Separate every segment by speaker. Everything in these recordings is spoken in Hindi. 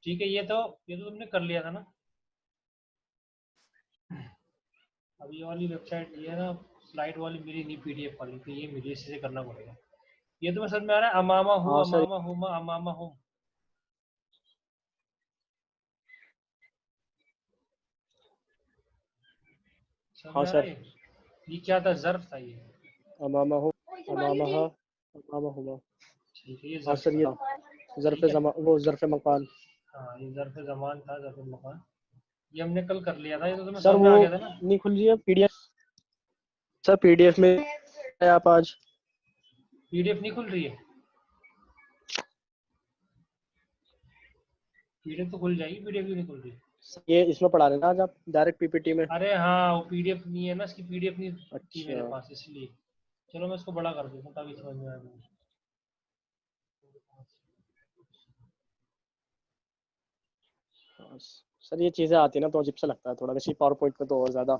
Speaker 1: ठीक है, ये तो तुमने कर लिया था ना। अब ये वाली वेबसाइट ये है ना, स्लाइड वाली मेरी नहीं, पीडीएफ वाली, तो ये मुझे इसी से करना पड़ेगा। ये तो मैं समझ में आ रहा है, अमामा हूँ,
Speaker 2: हाँ सर।
Speaker 1: अमामा हुमा, अमामा हूँ। समझ
Speaker 2: हाँ
Speaker 1: में आ रहा
Speaker 2: सर।
Speaker 1: है ये क्या था, जर्फ था ये।
Speaker 2: अमामा हो, अमामा हा, अमामा हुमा।
Speaker 1: ठीक है, ये
Speaker 2: हाँ
Speaker 1: जर्फ
Speaker 2: सर,
Speaker 1: था।
Speaker 2: ये ज़र्फ़
Speaker 1: ठीक है,
Speaker 2: ज़मा, वो ज़र्फ़ मकान।
Speaker 1: हाँ ये जर्फ जमान था, जर्फ मकान। ये हमने कल कर लिया था, ये तो तुम्हें
Speaker 2: सर
Speaker 1: समझ में
Speaker 2: वो
Speaker 1: आ गया था ना।
Speaker 2: नहीं खुल रही है पीडीएफ। सर पीडीएफ में है आप आज।
Speaker 1: पीडीएफ नहीं खुल रही है, पीडीएफ तो खुल जाएगी, पीडीएफ क्यों नहीं खुल रही।
Speaker 2: ये इसमें पढ़ा रहे ना आज आप, डायरेक्ट पीपीटी में।
Speaker 1: अरे हाँ, वो पीडीएफ नहीं है ना, इसकी पीडीएफ नहीं थी
Speaker 2: अच्छा।
Speaker 1: मेरे पास, इसलिए। चलो मैं इसको बड़ा कर देता हूँ ताकि समझ में आ जाए।
Speaker 2: हाँ, सर ये चीज़ें आती है ना तो अजीब सा लगता है थोड़ा, वैसे पावर पॉइंट में तो और ज़्यादा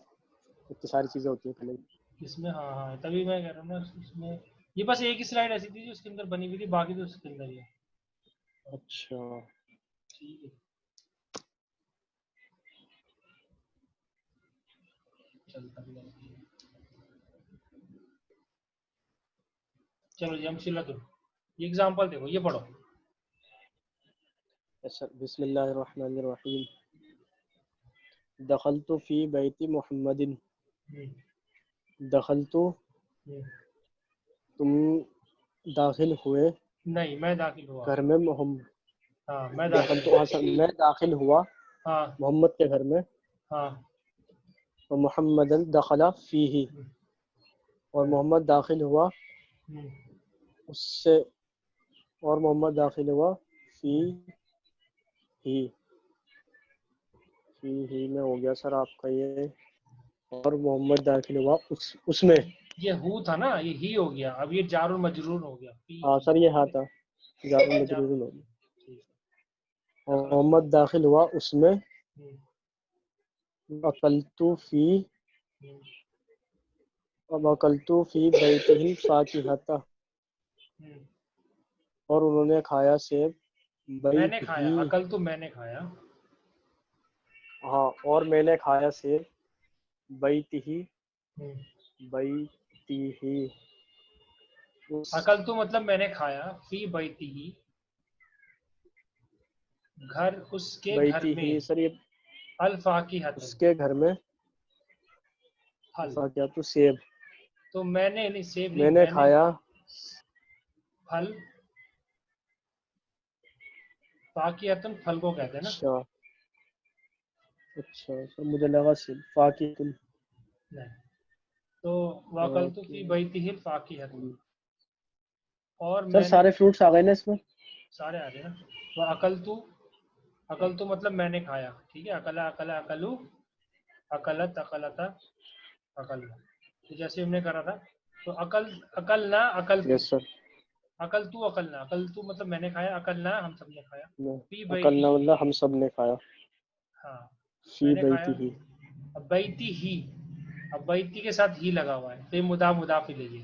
Speaker 2: इतनी सारी चीज़ें होती हैं पहले।
Speaker 1: इसमें हाँ हाँ, तभी मैं कह रहा हूँ ना, इसमें ये बस एक ही स्लाइड ऐसी थी जो उसके अंदर बनी हुई थी, बाकी तो उसके अंदर ही है।
Speaker 2: अच्छा।
Speaker 1: ठीक है, चलता भी रहता है। चलो जी, हम शिला तुम ये एग्जाम्पल देखो, ये पढ़ो।
Speaker 2: सर बिस्मिल्लाहिर्रहमानिर्रहीम। दखलतु फी बैती मुहम्मदिन।
Speaker 1: हम्म,
Speaker 2: दखलतु,
Speaker 1: हम्म।
Speaker 2: तुम दाखिल हुए
Speaker 1: नहीं, मैं दाखिल हुआ।
Speaker 2: घर में मोहम्मद।
Speaker 1: हाँ, मैं दाखिल
Speaker 2: दखलतु, हाँ
Speaker 1: हुआ।
Speaker 2: सर, मैं दाखिल हुआ
Speaker 1: हाँ
Speaker 2: मोहम्मद के घर में।
Speaker 1: हाँ।
Speaker 2: और मोहम्मदन दखला फीही,
Speaker 1: हम्म,
Speaker 2: और मोहम्मद दाखिल हुआ
Speaker 1: हम्म,
Speaker 2: उससे, और मोहम्मद दाखिल हुआ फी
Speaker 1: हम्म,
Speaker 2: ही। फी ही में हो गया सर आपका ये। और मोहम्मद दाखिल हुआ उसमें।
Speaker 1: ये हु था ना, ये ही हो गया, अब ये जार और मजरूर हो गया, पी
Speaker 2: हाँ
Speaker 1: ही।
Speaker 2: सर, ये हाँ
Speaker 1: ठीक है,
Speaker 2: था, जारुल
Speaker 1: ये जार और
Speaker 2: मजरूर हो
Speaker 1: मजरूर।
Speaker 2: गया।
Speaker 1: ठीक है,
Speaker 2: और
Speaker 1: दखल तो।
Speaker 2: मोहम्मद दाखिल हुआ उसमें।
Speaker 1: हम्म,
Speaker 2: अकलतु फी,
Speaker 1: हम्म,
Speaker 2: अब अकलतु फी बैतिहिल फाकिहता,
Speaker 1: हम्म।
Speaker 2: और उन्होंने खाया सेब
Speaker 1: मैंने
Speaker 2: बैत
Speaker 1: खाया,
Speaker 2: ही।
Speaker 1: अकल तो मैंने खाया।
Speaker 2: हाँ, और मैंने खाया सेब बैत ही,
Speaker 1: हम्म।
Speaker 2: बैत ही उस,
Speaker 1: अकल तो मतलब मैंने खाया, फी बैती ही, घर उसके
Speaker 2: बैत
Speaker 1: घर
Speaker 2: ही
Speaker 1: में,
Speaker 2: सर ये
Speaker 1: अल फाकिहतन,
Speaker 2: उसके घर में।
Speaker 1: फल।
Speaker 2: फाकिया तो सेब।
Speaker 1: तो मैंने नहीं, सेब नहीं,
Speaker 2: मैंने
Speaker 1: मैंने
Speaker 2: खाया।
Speaker 1: फल। फाकिहतन फल को कहते हैं ना।
Speaker 2: अच्छा। अच्छा सर, मुझे लगा सेब फाकितुल।
Speaker 1: नहीं, तो वकल तो
Speaker 2: फाकी।
Speaker 1: फी बैती ही फाकिहतन, और
Speaker 2: सर
Speaker 1: मैंने।
Speaker 2: सारे फ्रूट्स आ गए ना इसमें।
Speaker 1: सारे आ रहे हैं ना। वह अकल तो मतलब मैंने खाया, ठीक है, अकला अकला अकलू, अकलत अकलता, अकल। तो जैसे हमने करा था, तो अकल, अकल ना अकल तू,
Speaker 2: यस सर।
Speaker 1: अकल तू अकल ना, अकल तू मतलब मैंने खाया, अकल ना हम सब ने खाया। पी
Speaker 2: अकल
Speaker 1: बैती
Speaker 2: ना
Speaker 1: ही।
Speaker 2: मतलब हम सब ने खाया।
Speaker 1: हाँ,
Speaker 2: फी
Speaker 1: मैंने खाया।
Speaker 2: बैती ही।
Speaker 1: अब बैती ही, अब बैती के साथ ही लगा हुआ है, तो ये मुदाफ इलैहि।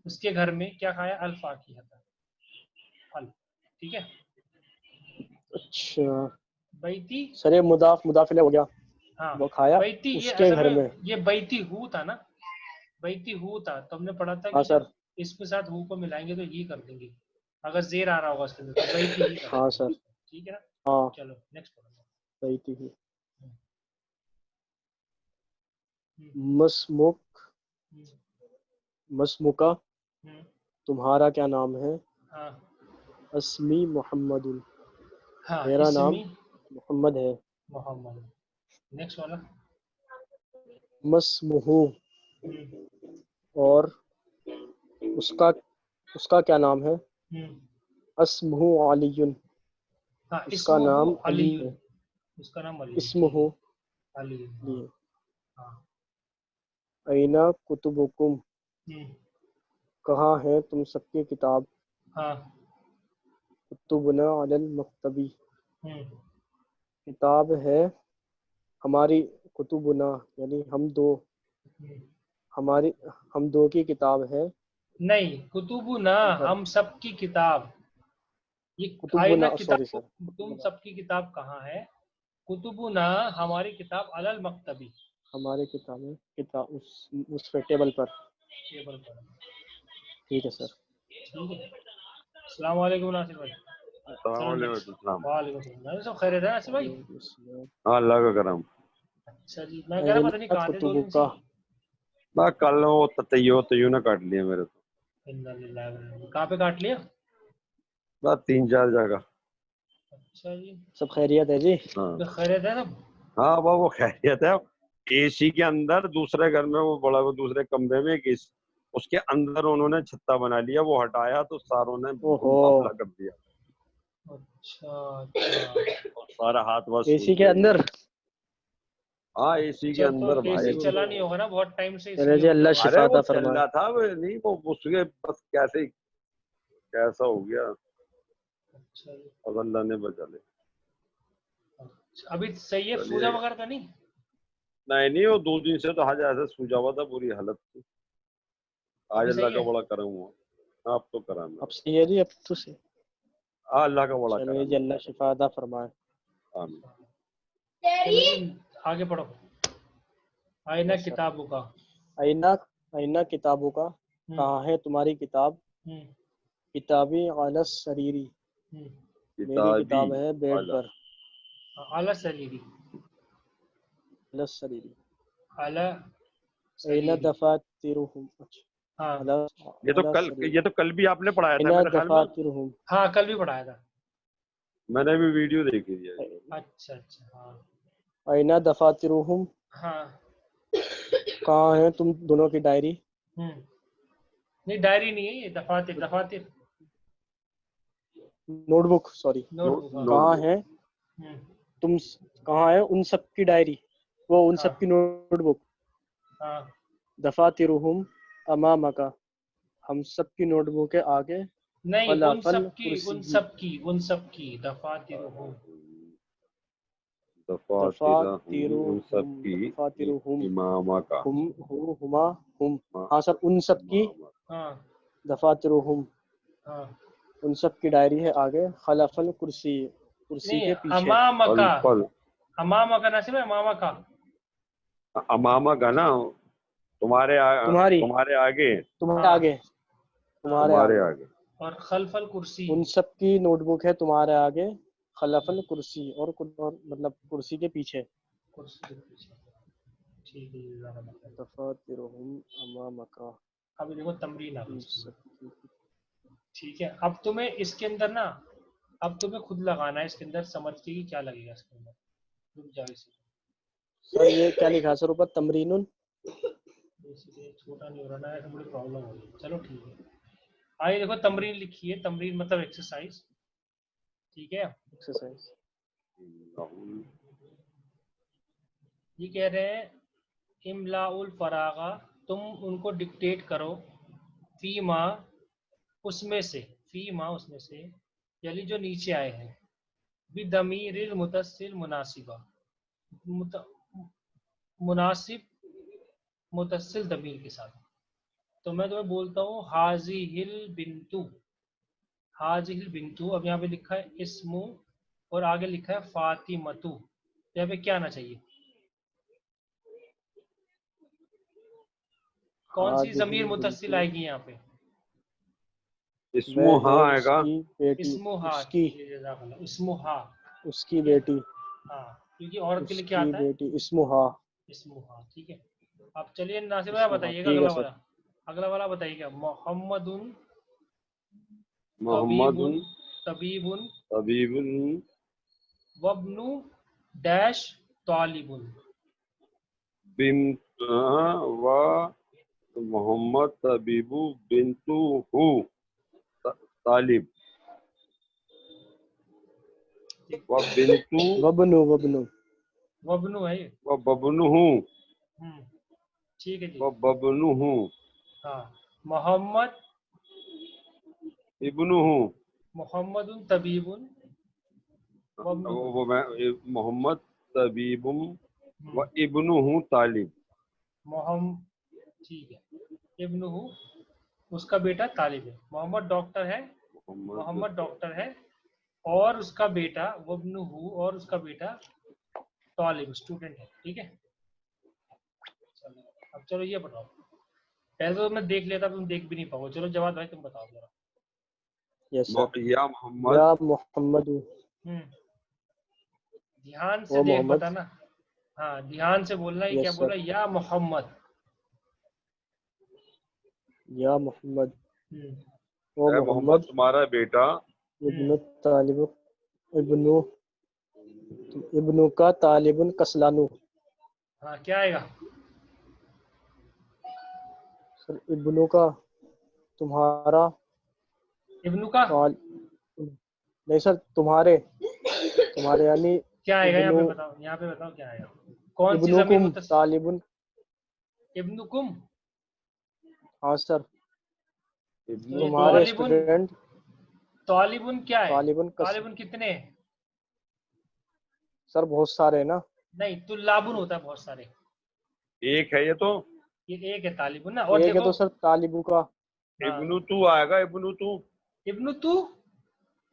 Speaker 1: उसके घर में क्या खाया, अल्फा की था, फल। ठीक है,
Speaker 2: अच्छा
Speaker 1: बैती।
Speaker 2: सर, ये मुदाफिले हो गया।
Speaker 1: हाँ,
Speaker 2: वो खाया
Speaker 1: बैती ये
Speaker 2: उसके
Speaker 1: असल
Speaker 2: घर
Speaker 1: में,
Speaker 2: में।
Speaker 1: ये बैती हु था ना, बैती हु था, तो हमने पढ़ा था
Speaker 2: हाँ
Speaker 1: कि
Speaker 2: सर।
Speaker 1: जब इसके साथ हु को मिलाएंगे तो ही कर देंगे, अगर जेर आ रहा होगा उसके अंदर तो बैती ही कर
Speaker 2: हाँ
Speaker 1: देंगे।
Speaker 2: सर।
Speaker 1: ठीक है ना।
Speaker 2: हाँ,
Speaker 1: चलो नेक्स्ट पढ़ो।
Speaker 2: बैती ही।
Speaker 1: हम्म, हम्म,
Speaker 2: मसमुक,
Speaker 1: हम्म,
Speaker 2: मसमुका,
Speaker 1: हम्म।
Speaker 2: तुम्हारा क्या नाम है।
Speaker 1: हाँ
Speaker 2: अस्मी मोहम्मदुल,
Speaker 1: हाँ,
Speaker 2: मेरा नाम
Speaker 1: इसमी
Speaker 2: मोहम्मद है।
Speaker 1: मोहम्मद। नेक्स्ट वाला।
Speaker 2: मसमुहु,
Speaker 1: हम्म,
Speaker 2: और उसका उसका क्या नाम है।
Speaker 1: हम्म।
Speaker 2: अस्मुहु अलीयुन,
Speaker 1: हाँ,
Speaker 2: उसका
Speaker 1: इसमुहु
Speaker 2: नाम अली
Speaker 1: अलीयुन,
Speaker 2: है।
Speaker 1: उसका नाम अली है, ठीक
Speaker 2: इस्मुहु
Speaker 1: है। अली, हाँ।
Speaker 2: अली है।
Speaker 1: हाँ।
Speaker 2: ऐना कुतुबुकुम,
Speaker 1: हम्म,
Speaker 2: कहाँ है तुम सबकी किताब।
Speaker 1: हाँ।
Speaker 2: कुतुबना अलल मकतबी,
Speaker 1: हम्म,
Speaker 2: किताब है हमारी। कुतुबना यानी हम दो,
Speaker 1: हम्म,
Speaker 2: हमारी हम दो की किताब है
Speaker 1: नहीं, कुतुबुना हम सबकी किताब। ये आईना
Speaker 2: कुतुबुना,
Speaker 1: किताब,
Speaker 2: सॉरी सर,
Speaker 1: तुम
Speaker 2: कुतुबुना
Speaker 1: सबकी किताब कहाँ है? कुतुबुना हमारी किताब अलल मकतबी,
Speaker 2: हमारी किताबें, किताब उस पे टेबल पर।
Speaker 1: टेबल पर।
Speaker 2: ठीक है सर।
Speaker 1: ठीक है। अस्सलाम वालेकुम नासिर भाई। चलो नेक्स्ट।
Speaker 3: सलाम।
Speaker 1: वालेकुम सलाम। सब खैरियत है नासिर भाई?
Speaker 3: हाँ, अल्लाह का करम।
Speaker 1: अच्छा जी, मैं कह रहा पता नहीं कहाँ थे 2 दिन से।
Speaker 2: कुतुबुका,
Speaker 3: बस कल वो तैयो ने काट लिया मेरे तो।
Speaker 1: इन्ना लिल्लाहि व इन्ना इलैहि। कहाँ पे काट लिया?
Speaker 3: बस 3-4 जगह।
Speaker 1: अच्छा जी।
Speaker 2: सब खैरियत है जी?
Speaker 3: हाँ
Speaker 1: तो खैरियत है सब?
Speaker 3: हाँ, वो खैरियत है। एसी के अंदर दूसरे घर में, वो बड़ा वो दूसरे कमरे में एक एसी, उसके अंदर उन्होंने छत्ता बना लिया, वो हटाया तो सारों ने
Speaker 2: ओहो,
Speaker 3: मामला कर दिया।
Speaker 1: अच्छा अच्छा।
Speaker 3: और सारा हाथ वाथ सूज
Speaker 2: एसी के
Speaker 3: गए जी।
Speaker 2: अंदर?
Speaker 3: हाँ, एसी के
Speaker 1: अच्छा, तो
Speaker 3: अंदर
Speaker 1: एसी
Speaker 3: भाई।
Speaker 1: चला नहीं होगा ना बहुत टाइम से,
Speaker 2: चले
Speaker 1: इसलिए
Speaker 2: जी,
Speaker 1: हो गया
Speaker 2: अल्लाह
Speaker 1: होगा।
Speaker 3: अरे
Speaker 2: शिफा
Speaker 3: वो
Speaker 2: अता
Speaker 3: चल
Speaker 2: फरमाए।
Speaker 3: रहा था, वो नहीं, वो उसके बस कैसे कैसा हो गया।
Speaker 1: अच्छा जी।
Speaker 3: अब अल्लाह ने बचा ले।
Speaker 1: अच्छा, अभी सही है,
Speaker 3: चलिए।
Speaker 1: सूजा वगैरह तो नहीं?
Speaker 3: नहीं नहीं, वो 2 दिन से तो हज ऐसे सूजा हुआ था, बुरी हालत थी। आज
Speaker 1: अभी
Speaker 3: अल्लाह
Speaker 1: सही
Speaker 3: का
Speaker 1: है?
Speaker 3: बड़ा करम हुआ। हाँ, अब तो करम
Speaker 2: अब
Speaker 3: है।
Speaker 2: सही है जी, अब तो सही।
Speaker 3: हाँ, अल्लाह का बड़ा
Speaker 2: चलिए
Speaker 3: करम
Speaker 2: जी,
Speaker 3: है।
Speaker 2: अल्लाह शिफा अता फरमाए।
Speaker 3: आमीन।
Speaker 1: चलो जी, आगे पढ़ो। आईना
Speaker 2: यस सर।
Speaker 1: किताबों का।
Speaker 2: आईना, आईना किताबों का,
Speaker 1: हम्म
Speaker 2: कहाँ है तुम्हारी किताब?
Speaker 1: हम्म
Speaker 2: किताबी अलस सरीरी,
Speaker 1: हम्म।
Speaker 2: मेरी
Speaker 3: किताबी
Speaker 2: किताब है बेड
Speaker 3: आला।
Speaker 2: पर।
Speaker 1: आला सरीरी।
Speaker 2: अलस सरीरी।
Speaker 1: आला
Speaker 2: ऐना
Speaker 1: सरीरी।
Speaker 2: दफातिरुहुम, अच्छा,
Speaker 1: हाँ
Speaker 2: अलस, अलस सरीरी।
Speaker 3: ये तो कल भी आपने पढ़ाया था
Speaker 2: ऐना
Speaker 3: मेरे ख्याल में।
Speaker 2: दफातिरुहुम,
Speaker 1: हाँ, कल भी पढ़ाया था।
Speaker 3: मैंने भी वीडियो देखी थी।
Speaker 1: अच्छा अच्छा, हाँ
Speaker 2: ऐना दफातिरुहुम,
Speaker 1: हाँ।
Speaker 2: कहाँ है तुम दोनों की डायरी?
Speaker 1: नहीं, डायरी नहीं है ये, दफातिर दफातिर।
Speaker 2: Notebook, sorry.
Speaker 1: नोटबुक, हाँ।
Speaker 2: कहाँ
Speaker 3: नोटबुक।
Speaker 2: है
Speaker 1: हम्म,
Speaker 2: तुम, कहाँ है उन सब की डायरी, वो उन
Speaker 1: हाँ
Speaker 2: सब की नोटबुक।
Speaker 1: हाँ।
Speaker 2: दफातिरुहुम अमामका, हम सब की नोटबुक के आगे।
Speaker 1: नहीं, उन
Speaker 2: खलफल
Speaker 1: सब की,
Speaker 2: कुर्सी,
Speaker 1: उन सब की, उन सब की दफातिर हूँ।
Speaker 3: उन सब
Speaker 2: दफातिरुहुम,
Speaker 3: की
Speaker 2: दफातिरुहुम,
Speaker 3: इमामा का।
Speaker 2: हुम, हुमा, हुम।
Speaker 3: मा-
Speaker 2: हाँ सर, उन सब की
Speaker 3: इमामा।
Speaker 1: हाँ
Speaker 2: दफातिरुहुम,
Speaker 1: हाँ।
Speaker 2: उन सब की डायरी है आगे। खलफल कुर्सी, कुर्सी
Speaker 1: नहीं,
Speaker 2: के पीछे।
Speaker 1: अमामा
Speaker 3: फल फल।
Speaker 1: का ना सिर्फ अमामा का।
Speaker 3: अमामा का ना,
Speaker 2: तुम्हारी,
Speaker 3: तुम्हारे आगे।
Speaker 2: तुम्हारे
Speaker 1: हाँ
Speaker 2: आगे,
Speaker 1: हाँ।
Speaker 2: तुम्हारे
Speaker 3: तुम्हारे
Speaker 2: आगे।
Speaker 3: आगे।
Speaker 1: और खलफल कुर्सी।
Speaker 2: उन सब की नोटबुक है तुम्हारे आगे, खलफल कुर्सी, और मतलब कुर्सी के पीछे।
Speaker 1: कुर्सी के पीछे। ठीक है, जज़ाकल्लाह खैर।
Speaker 2: दफातिरुहुम अमामका,
Speaker 1: अभी देखो तमरीन आ गई
Speaker 2: उन
Speaker 1: इसके
Speaker 2: सब
Speaker 1: अंदर।
Speaker 2: की।
Speaker 1: ठीक है, अब तुम्हें इसके अंदर ना, अब तुम्हें खुद लगाना है इसके अंदर, समझ के कि क्या लगेगा इसके अंदर। रुक जाओ इसे।
Speaker 2: सर ये क्या लिखा है सर ऊपर? तमरीनुन,
Speaker 1: इसलिए छोटा नहीं हो रहा ना, ऐसे बड़ी प्रॉब्लम हो रही है। चलो ठीक है। आइए देखो, तमरीन लिखी है, तमरीन मतलब एक्सरसाइज। ठीक है।
Speaker 2: एक्सरसाइज।
Speaker 1: ये कह रहे हैं, इमलाउल फरागा, तुम उनको डिक्टेट करो। फीमा, उसमें से। फीमा, उसमें से, यानी जो नीचे आए हैं। बिदमीरिल मुतस्सिल मुनासिबा, मुत, मुनासिब मुतस्सिल दमीर के साथ। तो मैं तुम्हें बोलता हूँ, हाजिहिल बिंतु। हाजिहिल बिंतु, अब यहाँ पे लिखा है इस्मु, और आगे लिखा है फातिमतु। तो यहाँ पे क्या आना चाहिए? कौन सी
Speaker 2: हादिहिल
Speaker 1: जमीर मुतस्सिल
Speaker 2: बिंतु,
Speaker 1: आएगी यहाँ पे?
Speaker 3: इसमें
Speaker 2: वह है
Speaker 3: हाँ आएगा।
Speaker 2: उसकी बेटी,
Speaker 1: इस्मुहा,
Speaker 2: उसकी,
Speaker 1: ये जज़ाकल्लाह, इस्मुहा।
Speaker 2: उसकी
Speaker 1: ठीक है।
Speaker 2: बेटी,
Speaker 1: हाँ, क्योंकि औरत के लिए क्या
Speaker 2: उसकी
Speaker 1: आता है?
Speaker 2: बेटी, इस्मुहा।
Speaker 1: इस्मुहा। ठीक है। अब चलिए नासिर भाई,
Speaker 2: इस्मुहा,
Speaker 1: बताइएगा
Speaker 2: ठीक है
Speaker 1: अगला
Speaker 2: सर।
Speaker 1: वाला। अगला वाला बताइएगा। मोहम्मदुन
Speaker 3: मोहम्मद
Speaker 1: तबीबुन, तबीबुन
Speaker 3: तबीबुन
Speaker 1: वब्नु डैश तालिबुन।
Speaker 3: बिन व मोहम्मद तबीबु बिंतु हु तालिब व बिंतु
Speaker 2: वबनु, वबनु।
Speaker 1: वब्नु है ये।
Speaker 3: व बबनुहु
Speaker 1: हम्म, ठीक है जी।
Speaker 3: व बबनुहु
Speaker 1: हाँ, मोहम्मद,
Speaker 3: इब्नुहु।
Speaker 1: मोहम्मदुन तबीबुन वब्नुहु।
Speaker 3: मोहम्मद तबीबुम
Speaker 1: हम्म,
Speaker 3: व इब्नुहु तालिब।
Speaker 1: मोहम्मद, ठीक है। इब्नुहु उसका बेटा तालिब है। मोहम्मद डॉक्टर है, मोहम्मद डॉक्टर है और उसका बेटा वब्नुहु और उसका बेटा तालिब स्टूडेंट है। ठीक है, चलो अब चलो ये बताओ। पहले तो मैं देख लेता, तुम देख भी नहीं पाओगे। चलो जवाब भाई तुम बताओ जरा।
Speaker 2: Yes sir.
Speaker 3: या मोहम्मद।
Speaker 2: या मोहम्मद।
Speaker 1: ध्यान से
Speaker 2: वो
Speaker 1: देख
Speaker 2: मोहम्मद।
Speaker 1: बताना। हाँ ध्यान से बोलना। ये क्या
Speaker 2: यस
Speaker 1: बोला?
Speaker 2: सर।
Speaker 1: या मोहम्मद।
Speaker 2: या मोहम्मद।
Speaker 1: हम्म
Speaker 2: वो
Speaker 3: है मोहम्मद
Speaker 2: मोहम्मद।
Speaker 3: तुम्हारा बेटा।
Speaker 2: इब्नु तालिब। इब्नु। इब्नु का तालिबुन कसलानु।
Speaker 1: हाँ क्या आएगा?
Speaker 2: सर इब्नु का तुम्हारा
Speaker 1: इब्नु का
Speaker 2: ताल नहीं सर, तुम्हारे तुम्हारे यानी
Speaker 1: क्या आएगा? यहाँ
Speaker 2: इब्नु।
Speaker 1: पे बताओ, यहाँ पे बताओ क्या आएगा। कौन सी जमीर
Speaker 2: इब्नुकुम
Speaker 1: मुतस?
Speaker 2: तालिबुन।
Speaker 1: इब्नुकुम।
Speaker 2: हाँ सर।
Speaker 1: तो ये
Speaker 2: तुम्हारे
Speaker 1: तालिबुन,
Speaker 2: स्टूडेंट।
Speaker 1: तालिबुन क्या है?
Speaker 2: तालिबुन
Speaker 1: तालिबुन कितने हैं?
Speaker 2: सर बहुत सारे हैं ना।
Speaker 1: नहीं, तुल्लाबुन होता है बहुत सारे।
Speaker 3: एक है ये तो।
Speaker 1: ये एक है तालिबुन ना। और
Speaker 2: एक है
Speaker 1: देखो,
Speaker 2: तो सर तालिबु का।
Speaker 1: हाँ
Speaker 3: इब्नु तू आएगा, इब्नु तू।
Speaker 1: इब्नु तू।